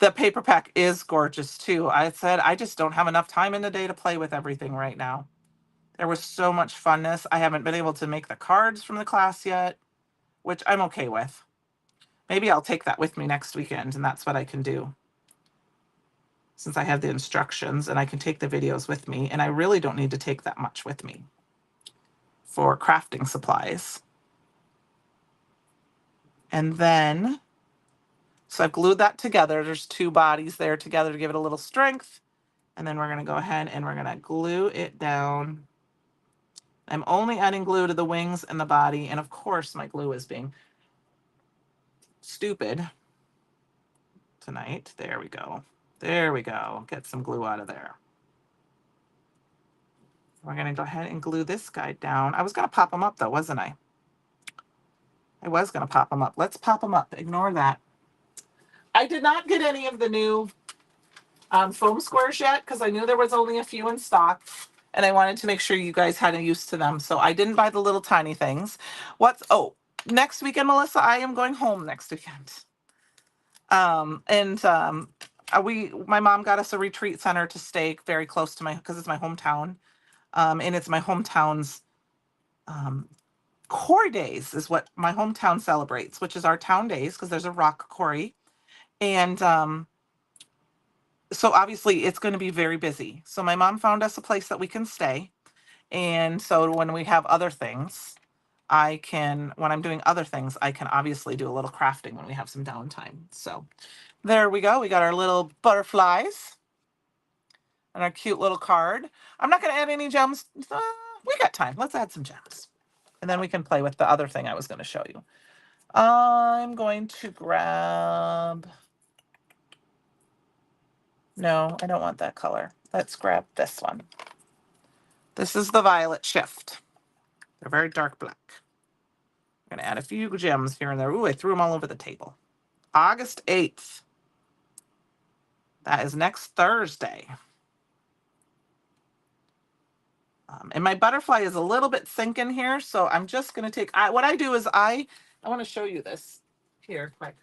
The paper pack is gorgeous too. I said I just don't have enough time in the day to play with everything right now. There was so much funness. I haven't been able to make the cards from the class yet, which I'm okay with. Maybe I'll take that with me next weekend, and that's what I can do. Since I have the instructions and I can take the videos with me, and I really don't need to take that much with me for crafting supplies. And then, so I've glued that together. There's two bodies there together to give it a little strength. And then we're going to go ahead and we're going to glue it down. I'm only adding glue to the wings and the body. And of course, my glue is being stupid tonight. There we go. There we go. Get some glue out of there. We're going to go ahead and glue this guy down. I was going to pop them up though, wasn't I? I was going to pop them up. Let's pop them up. Ignore that. I did not get any of the new foam squares yet because I knew there was only a few in stock and I wanted to make sure you guys had a use to them. So I didn't buy the little tiny things. Next weekend, Melissa, I am going home next weekend. My mom got us a retreat center to stay very close to because it's my hometown. And it's my hometown's quarry days is what my hometown celebrates, which is our town days because there's a rock quarry. And so obviously it's going to be very busy. So my mom found us a place that we can stay. And so when we have other things, when I'm doing other things, I can obviously do a little crafting when we have some downtime. So there we go. We got our little butterflies and our cute little card. I'm not going to add any gems. We got time. Let's add some gems. And then we can play with the other thing I was going to show you. I'm going to grab... No, I don't want that color. Let's grab this one. This is the Violet Shift. They're very dark black. I'm going to add a few gems here and there. Ooh, I threw them all over the table. August 8th. That is next Thursday. And my butterfly is a little bit sinking here, so I'm just going to take... what I do is I want to show you this here quick.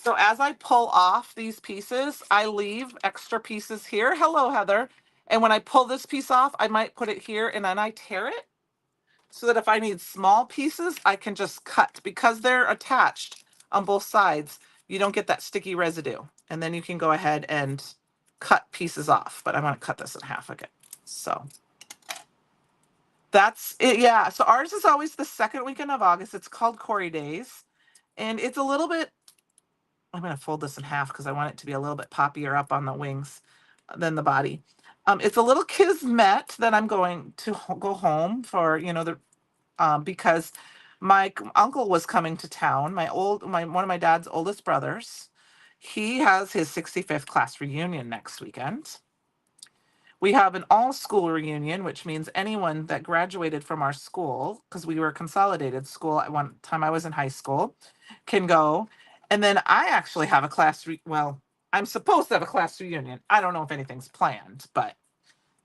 So as I pull off these pieces, I leave extra pieces here. Hello, Heather. And when I pull this piece off, I might put it here and then I tear it so that if I need small pieces, I can just cut. Because they're attached on both sides, you don't get that sticky residue. And then you can go ahead and cut pieces off. But I'm going to cut this in half again. So that's it. Yeah. So ours is always the second weekend of August. It's called Quarry Days. And it's a little bit... I'm going to fold this in half because I want it to be a little bit poppier up on the wings than the body. It's a little kismet that I'm going to go home for, because my uncle was coming to town. One of my dad's oldest brothers. He has his 65th class reunion next weekend, We have an all-school reunion, which means anyone that graduated from our school, because we were a consolidated school at one time I was in high school, can go. And then I actually have a well, I'm supposed to have a class reunion. I don't know if anything's planned, but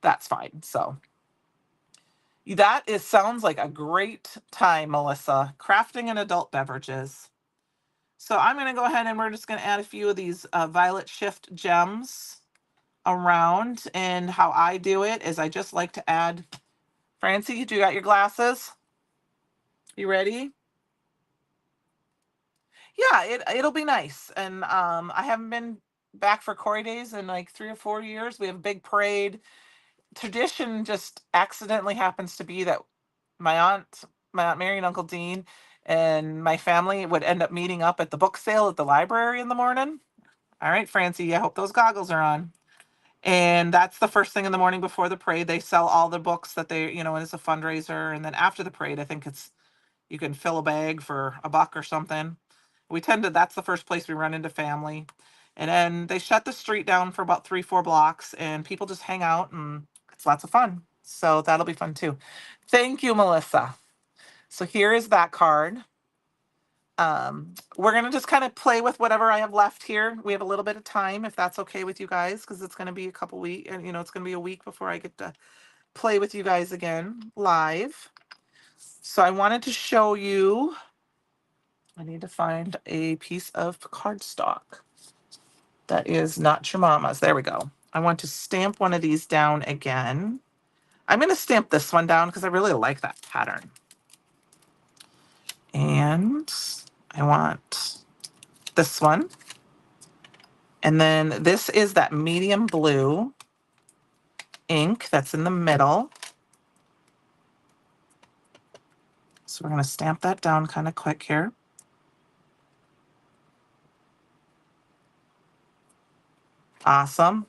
that's fine. So sounds like a great time, Melissa. Crafting and adult beverages. So I'm going to go ahead and we're just going to add a few of these violet shift gems around. And how I do it is I just like to add. Francie, do you got your glasses? You ready? Yeah, it'll be nice. And I haven't been back for Corey Days in like 3 or 4 years. We have a big parade. Tradition just accidentally happens to be that my aunt, my Aunt Mary and Uncle Dean and my family would end up meeting up at the book sale at the library in the morning. All right, Francie, I hope those goggles are on. And that's the first thing in the morning before the parade. They sell all the books that and it's a fundraiser. And then after the parade, I think you can fill a bag for $1 or something. That's the first place we run into family. And then they shut the street down for about 3, 4 blocks and people just hang out and it's lots of fun. So that'll be fun too. Thank you, Melissa. So here is that card. We're gonna just kind of play with whatever I have left here. We have a little bit of time, if that's okay with you guys, because it's gonna be a couple weeks, and it's gonna be a week before I get to play with you guys again live. So I wanted to show you. I need to find a piece of cardstock that is not your mama's. There we go. I want to stamp one of these down again. I'm going to stamp this one down because I really like that pattern. And I want this one. And then this is that medium blue ink that's in the middle. So we're going to stamp that down kind of quick here. Awesome.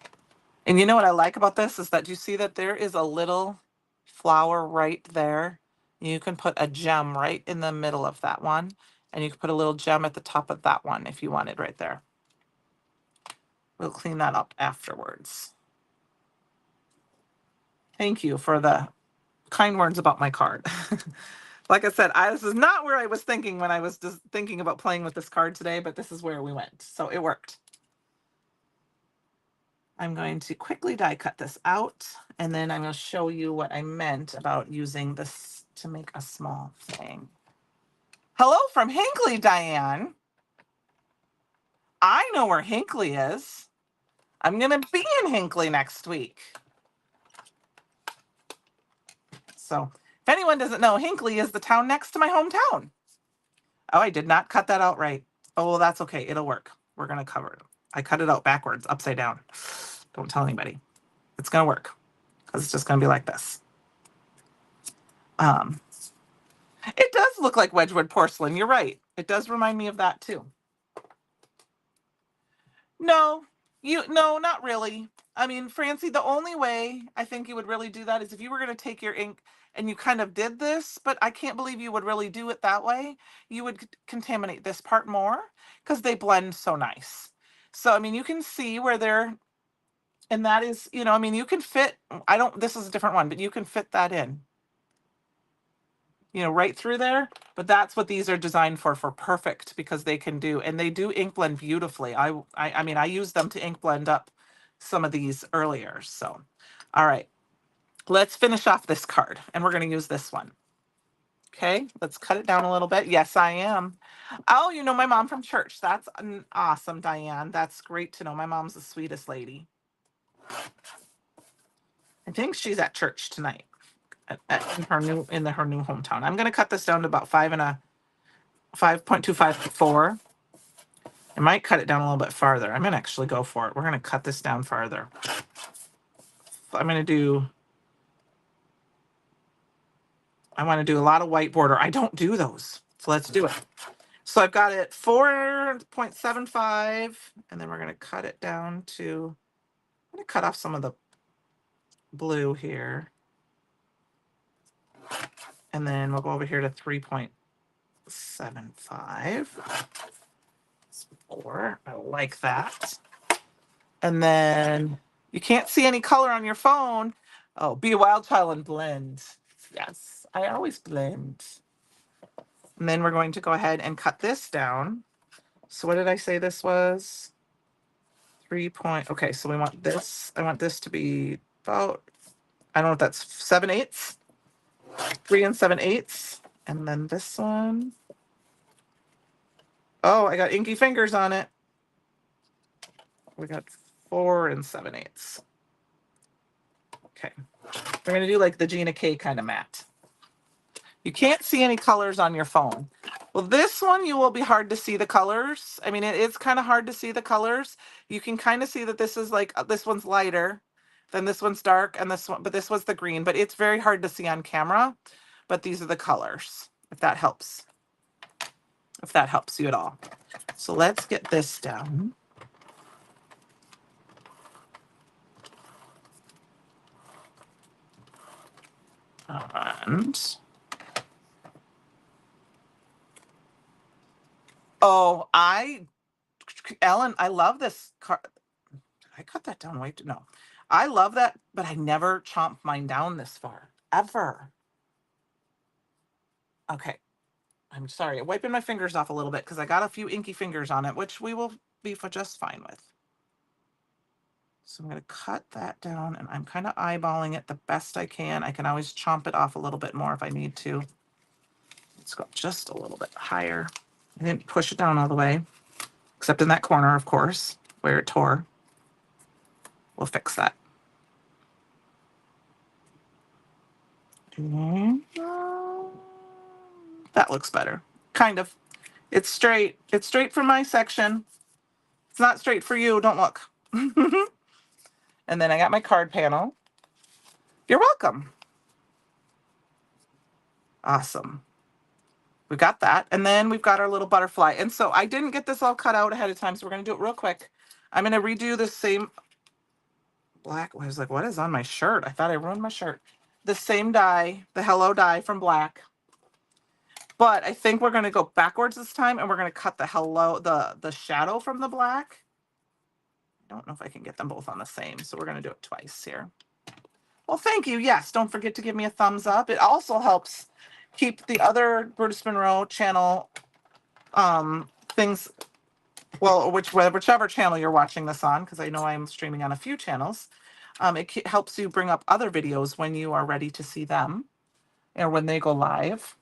And you know what I like about this is that you see that there is a little flower right there. You can put a gem right in the middle of that one. And you can put a little gem at the top of that one if you wanted right there. We'll clean that up afterwards. Thank you for the kind words about my card. Like I said, this is not where I was thinking when I was just thinking about playing with this card today, but this is where we went. So it worked. I'm going to quickly die cut this out, and then I'm going to show you what I meant about using this to make a small thing. Hello from Hinckley, Diane. I know where Hinckley is. I'm going to be in Hinckley next week. So if anyone doesn't know, Hinckley is the town next to my hometown. Oh, I did not cut that out right. Oh, well, that's okay. It'll work. We're going to cover it. I cut it out backwards, upside down. Don't tell anybody. It's going to work because it's just going to be like this. It does look like Wedgwood porcelain. You're right. It does remind me of that too. No, not really. I mean, Francie, the only way I think you would really do that is if you were going to take your ink and you kind of did this, but I can't believe you would really do it that way. You would contaminate this part more because they blend so nice. So, I mean, you can see where they're, and that is, I mean, you can fit, this is a different one, but you can fit that in. Right through there. But that's what these are designed for perfect, because they can do, and they do ink blend beautifully. I mean, I used them to ink blend up some of these earlier. So, all right, let's finish off this card, and we're going to use this one. Okay, let's cut it down a little bit. Yes, I am. Oh, you know my mom from church. That's awesome, Diane. That's great to know. My mom's the sweetest lady. I think she's at church tonight in her new hometown. I'm going to cut this down to about 5.254. I might cut it down a little bit farther. I'm going to actually go for it. We're going to cut this down farther. I want to do a lot of white border. I don't do those. So let's do it. So I've got it 4.75, and then we're going to cut it down to, I'm going to cut off some of the blue here. And then we'll go over here to 3.75. 4. I like that. And then You can't see any color on your phone. Oh, be a wild child and blend. Yes, I always blend. And then we're going to go ahead and cut this down. So what did I say this was? 3 point. Okay, so we want this. I want this to be about, I don't know if that's 7/8, 3 and 7/8. And then this one. Oh, I got inky fingers on it. We got 4 and 7/8. Okay. We're going to do like the Gina K kind of mat. You can't see any colors on your phone. Well, this one, you will be hard to see the colors. I mean, it is kind of hard to see the colors. You can kind of see that this is like, this one's lighter, then this one's dark, and this one, but this was the green, but it's very hard to see on camera. But these are the colors, if that helps. If that helps you at all. So let's get this down. And oh, Ellen, I love this card. I cut that down way too. No, I love that, but I never chomp mine down this far ever. Okay, I'm sorry. I'm wiping my fingers off a little bit because I got a few inky fingers on it, which we will be just fine with. So I'm going to cut that down, and I'm kind of eyeballing it the best I can. I can always chomp it off a little bit more if I need to. Let's go just a little bit higher. I didn't push it down all the way, except in that corner, of course, where it tore. We'll fix that. That looks better. Kind of. It's straight. It's straight from my section. It's not straight for you. Don't look. And then I got my card panel. You're welcome. Awesome. We got that. And then we've got our little butterfly. And so I didn't get this all cut out ahead of time, so we're going to do it real quick. I'm going to redo the same black. I was like, what is on my shirt? I thought I ruined my shirt. The same die, the Hello die from black. But I think we're going to go backwards this time, and we're going to cut the hello, the shadow from the black. I don't know if I can get them both on the same, so we're going to do it twice here. Well, thank you. Yes, don't forget to give me a thumbs up. It also helps keep the other Brutus Monroe channel things, well, whichever channel you're watching this on, because I know I'm streaming on a few channels. It helps you bring up other videos when you are ready to see them, or when they go live.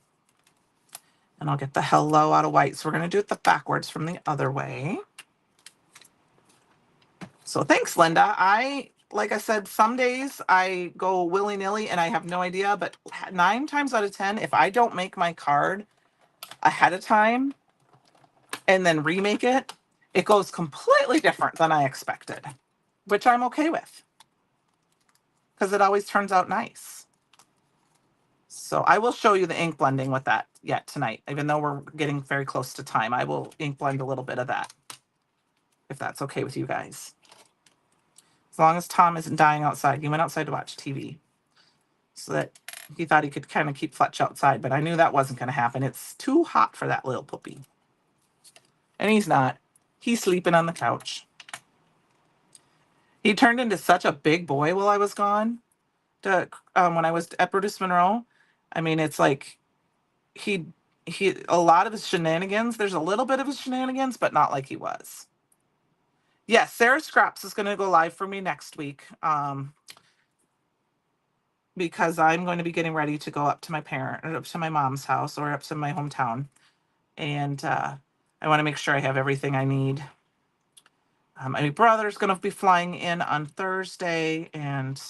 And I'll get the hello out of white. So we're going to do it the backwards from the other way. So thanks, Linda. Like I said, some days I go willy-nilly and I have no idea, but 9 times out of 10, if I don't make my card ahead of time and then remake it, it goes completely different than I expected, which I'm okay with because it always turns out nice. So I will show you the ink blending with that yet tonight, even though we're getting very close to time. I will ink blend a little bit of that, if that's okay with you guys. As long as Tom isn't dying outside. He went outside to watch TV. So that he thought he could kind of keep Fletch outside, but I knew that wasn't going to happen. It's too hot for that little puppy. And he's not. He's sleeping on the couch. He turned into such a big boy while I was gone. When I was at Brutus Monroe. I mean, it's like he a lot of his shenanigans. There's a little bit of his shenanigans, but not like he was. Yes, Sarah Scraps is going to go live for me next week. Because I'm going to be getting ready to go up to up to my mom's house, or up to my hometown. And I want to make sure I have everything I need. My brother's going to be flying in on Thursday, and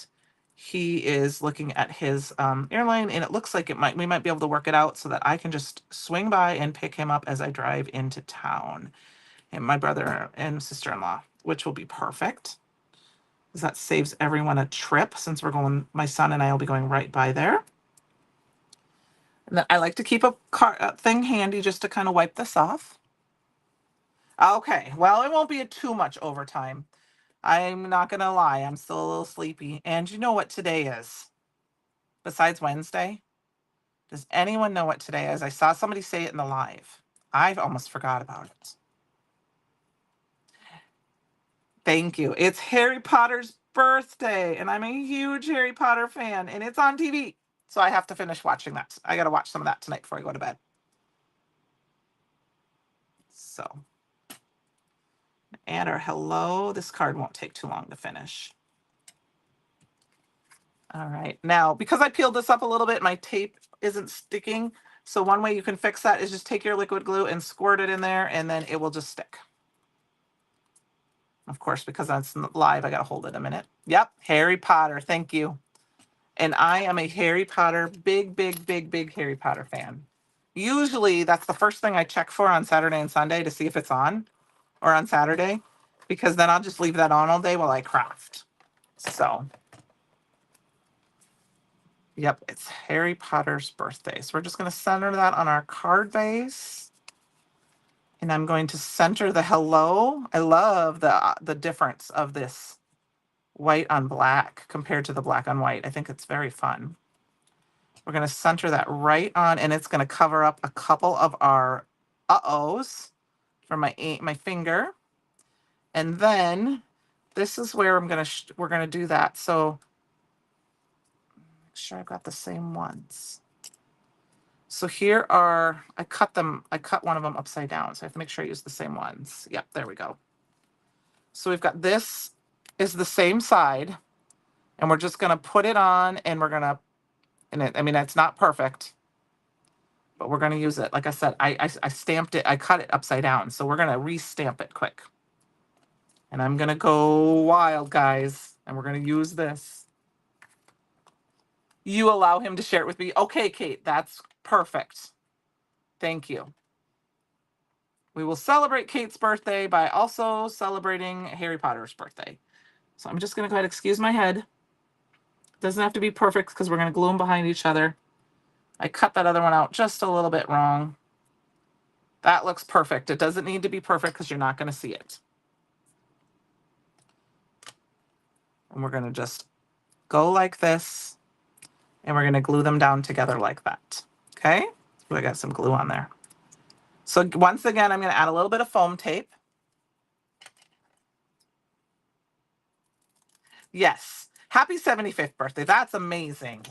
he is looking at his airline, and it looks like we might be able to work it out so that I can just swing by and pick him up as I drive into town. And my brother and sister-in-law, which will be perfect. That saves everyone a trip, since my son and I will be going right by there. And then I like to keep a thing handy just to kind of wipe this off. Okay, well, it won't be too much overtime. I'm not going to lie. I'm still a little sleepy. And you know what today is? Besides Wednesday? Does anyone know what today is? I saw somebody say it in the live. I've almost forgot about it. Thank you. It's Harry Potter's birthday, and I'm a huge Harry Potter fan, and it's on TV. So I have to finish watching that. I got to watch some of that tonight before I go to bed. So, and our hello. This card won't take too long to finish. All right. Now, because I peeled this up a little bit, my tape isn't sticking. So one way you can fix that is just take your liquid glue and squirt it in there, and then it will just stick. Of course, because that's live, I got to hold it a minute. Yep, Harry Potter. Thank you. And I am a Harry Potter, big Harry Potter fan. Usually, that's the first thing I check for on Saturday and Sunday to see if it's on, or on Saturday, because then I'll just leave that on all day while I craft. So, yep, it's Harry Potter's birthday. So we're just going to center that on our card base. And I'm going to center the hello. I love the difference of this white on black compared to the black on white. I think it's very fun. We're going to center that right on, and it's going to cover up a couple of our uh-ohs from my finger. And then this is where we're going to do that. So make sure I've got the same ones. So here are, I cut one of them upside down. So I have to make sure I use the same ones. Yep, there we go. So we've got, this is the same side, and we're just going to put it on, and we're going to, I mean, it's not perfect, but we're going to use it. Like I said, I stamped it, I cut it upside down. So we're going to re-stamp it quick. And I'm going to go wild, guys, and we're going to use this. You allow him to share it with me. Okay, Kate, that's perfect. Thank you. We will celebrate Kate's birthday by also celebrating Harry Potter's birthday. So I'm just going to go ahead and excuse my head. It doesn't have to be perfect because we're going to glue them behind each other. I cut that other one out just a little bit wrong. That looks perfect. It doesn't need to be perfect because you're not going to see it. And we're going to just go like this, and we're going to glue them down together like that. Okay? So I got some glue on there. So once again, I'm going to add a little bit of foam tape. Yes. Happy 75th birthday. That's amazing.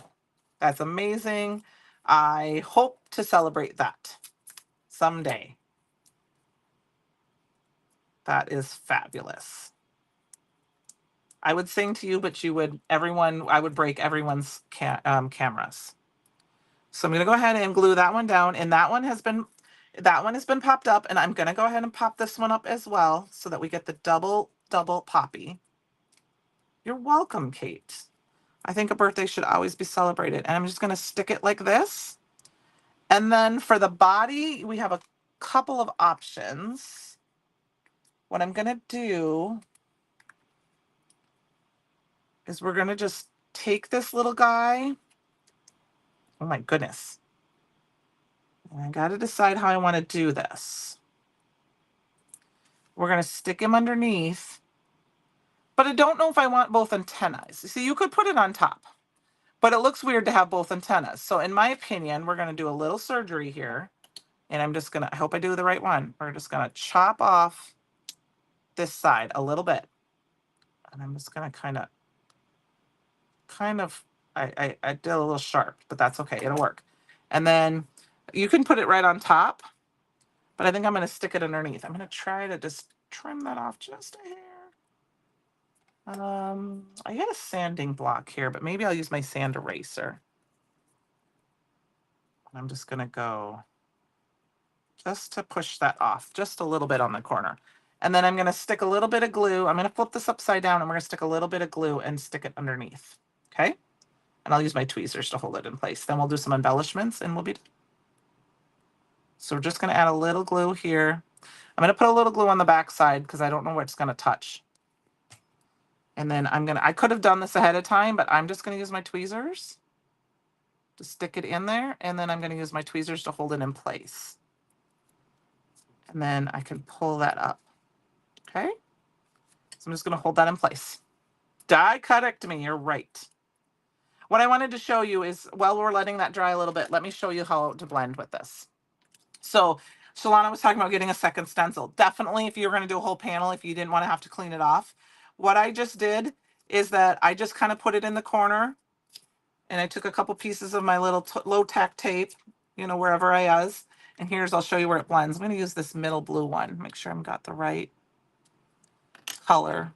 That's amazing. I hope to celebrate that someday. That is fabulous. I would sing to you, but I would break everyone's cameras. So I'm going to go ahead and glue that one down, and that one has been popped up, and I'm going to go ahead and pop this one up as well so that we get the double poppy. You're welcome, Kate. I think a birthday should always be celebrated. And I'm just going to stick it like this. And then for the body, we have a couple of options. What I'm going to do is we're going to just take this little guy. Oh my goodness. And I got to decide how I want to do this. We're going to stick him underneath. But I don't know if I want both antennas. See, you could put it on top, but it looks weird to have both antennas. So in my opinion, we're going to do a little surgery here. And I'm just going to, I hope I do the right one. We're just going to chop off this side a little bit. And I'm just going to kind of, I did a little sharp, but that's okay. It'll work. And then you can put it right on top, but I think I'm going to stick it underneath. I'm going to try to just trim that off just a hair. I got a sanding block here, but maybe I'll use my sand eraser. I'm just going to go just to push that off just a little bit on the corner. And then I'm going to stick a little bit of glue. I'm going to flip this upside down, and we're going to stick a little bit of glue and stick it underneath. Okay? And I'll use my tweezers to hold it in place. Then we'll do some embellishments, and we'll be done. So we're just going to add a little glue here. I'm going to put a little glue on the back side because I don't know where it's going to touch. And then I could have done this ahead of time, but I'm just going to use my tweezers to stick it in there. And then I'm going to use my tweezers to hold it in place. And then I can pull that up. Okay? So I'm just going to hold that in place. Dichotomy, you're right. What I wanted to show you is, while we're letting that dry a little bit, let me show you how to blend with this. So Shalana was talking about getting a second stencil. Definitely, if you're going to do a whole panel, if you didn't want to have to clean it off. What I just did is that I just kind of put it in the corner, and I took a couple pieces of my little low tack tape, you know, wherever I was. And I'll show you where it blends. I'm going to use this middle blue one. Make sure I've got the right color.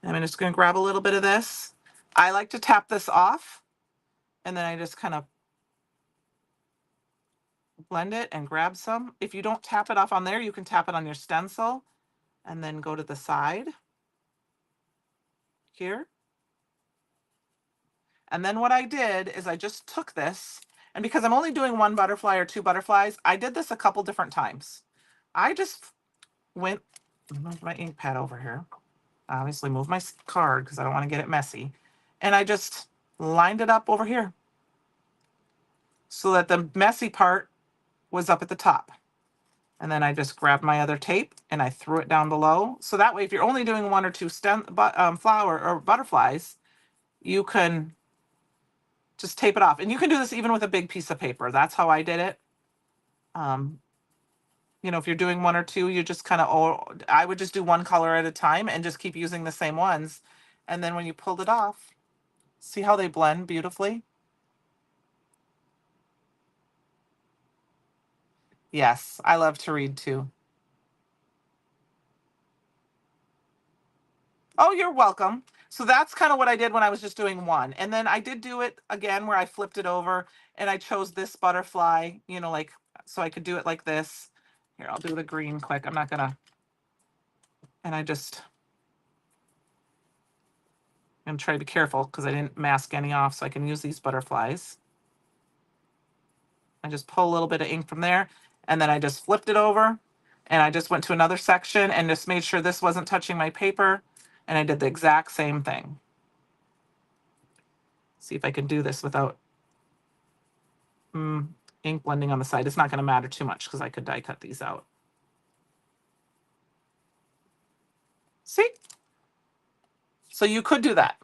And I'm just going to grab a little bit of this. I like to tap this off, and then I just kind of blend it and grab some. If you don't tap it off on there, you can tap it on your stencil and then go to the side here. And then what I did is I just took this, and because I'm only doing one butterfly or two butterflies, I did this a couple different times. I just went, move my ink pad over here. Obviously move my card because I don't want to get it messy. And I just lined it up over here so that the messy part was up at the top. And then I just grabbed my other tape and I threw it down below. So that way, if you're only doing one or two flower or butterflies, you can just tape it off. And you can do this even with a big piece of paper. That's how I did it. You know, if you're doing one or two, you just kind of, I would just do one color at a time and just keep using the same ones. And then when you pulled it off, see how they blend beautifully? Yes, I love to read too. Oh, you're welcome. So that's kind of what I did when I was just doing one. And then I did do it again where I flipped it over and I chose this butterfly, you know, like, so I could do it like this. Here, I'll do the green quick. I'm not gonna, and I just, I'm trying to be careful because I didn't mask any off so I can use these butterflies. I just pull a little bit of ink from there and then I just flipped it over and I just went to another section and just made sure this wasn't touching my paper. And I did the exact same thing. See if I can do this without ink blending on the side. It's not going to matter too much because I could die cut these out. See? So you could do that.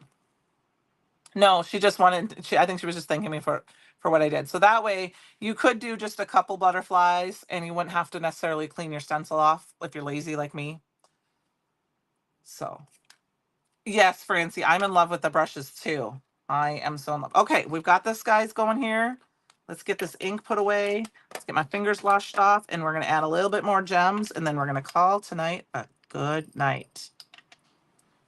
No, she just wanted, I think she was just thanking me for what I did. So that way you could do just a couple butterflies and you wouldn't have to necessarily clean your stencil off if you're lazy like me. So yes, Francie, I'm in love with the brushes too. I am so in love. Okay, we've got this guys going here. Let's get this ink put away. Let's get my fingers washed off, and we're going to add a little bit more gems, and then we're going to call tonight a good night.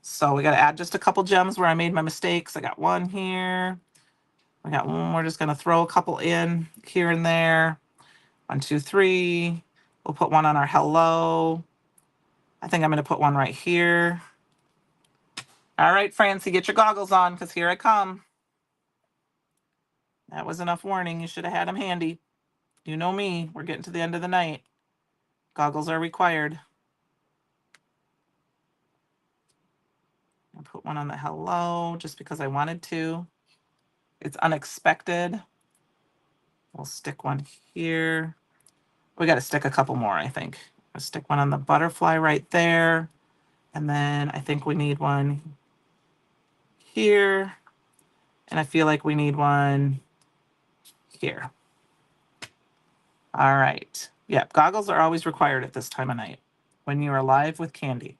So we got to add just a couple gems where I made my mistakes. I got one here. I got one. We're just going to throw a couple in here and there. 1, 2, 3. We'll put one on our hello. I think I'm going to put one right here. All right, Francie, get your goggles on because here I come. That was enough warning. You should have had them handy. You know me. We're getting to the end of the night. Goggles are required. I put one on the hello just because I wanted to. It's unexpected. We'll stick one here. We got to stick a couple more, I think. I'll stick one on the butterfly right there. And then I think we need one here. And I feel like we need one here. All right. Yep, goggles are always required at this time of night when you're live with Candi.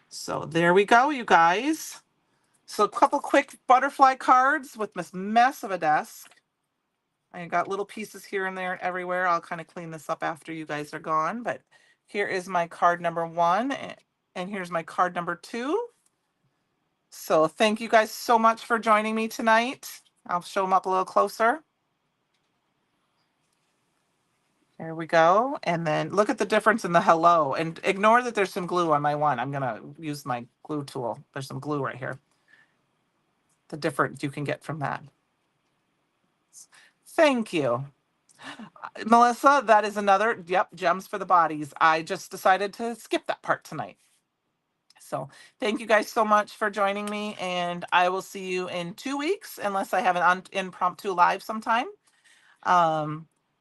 So there we go, you guys. So a couple quick butterfly cards with this mess of a desk. I got little pieces here and there and everywhere. I'll kind of clean this up after you guys are gone. But here is my card number 1. And here's my card number 2. So thank you guys so much for joining me tonight. I'll show them up a little closer. There we go. And then look at the difference in the hello. And ignore that there's some glue on my one. I'm going to use my glue tool. There's some glue right here. The difference you can get from that. Thank you. Melissa, that is another, yep, gems for the bodies. I just decided to skip that part tonight. So thank you guys so much for joining me. And I will see you in 2 weeks, unless I have an impromptu live sometime.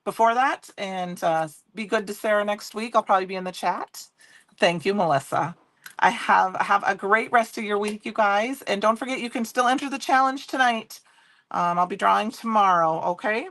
Before that, and be good to Sarah next week. I'll probably be in the chat. Thank you, Melissa. I have a great rest of your week, you guys. And don't forget, you can still enter the challenge tonight. I'll be drawing tomorrow, okay?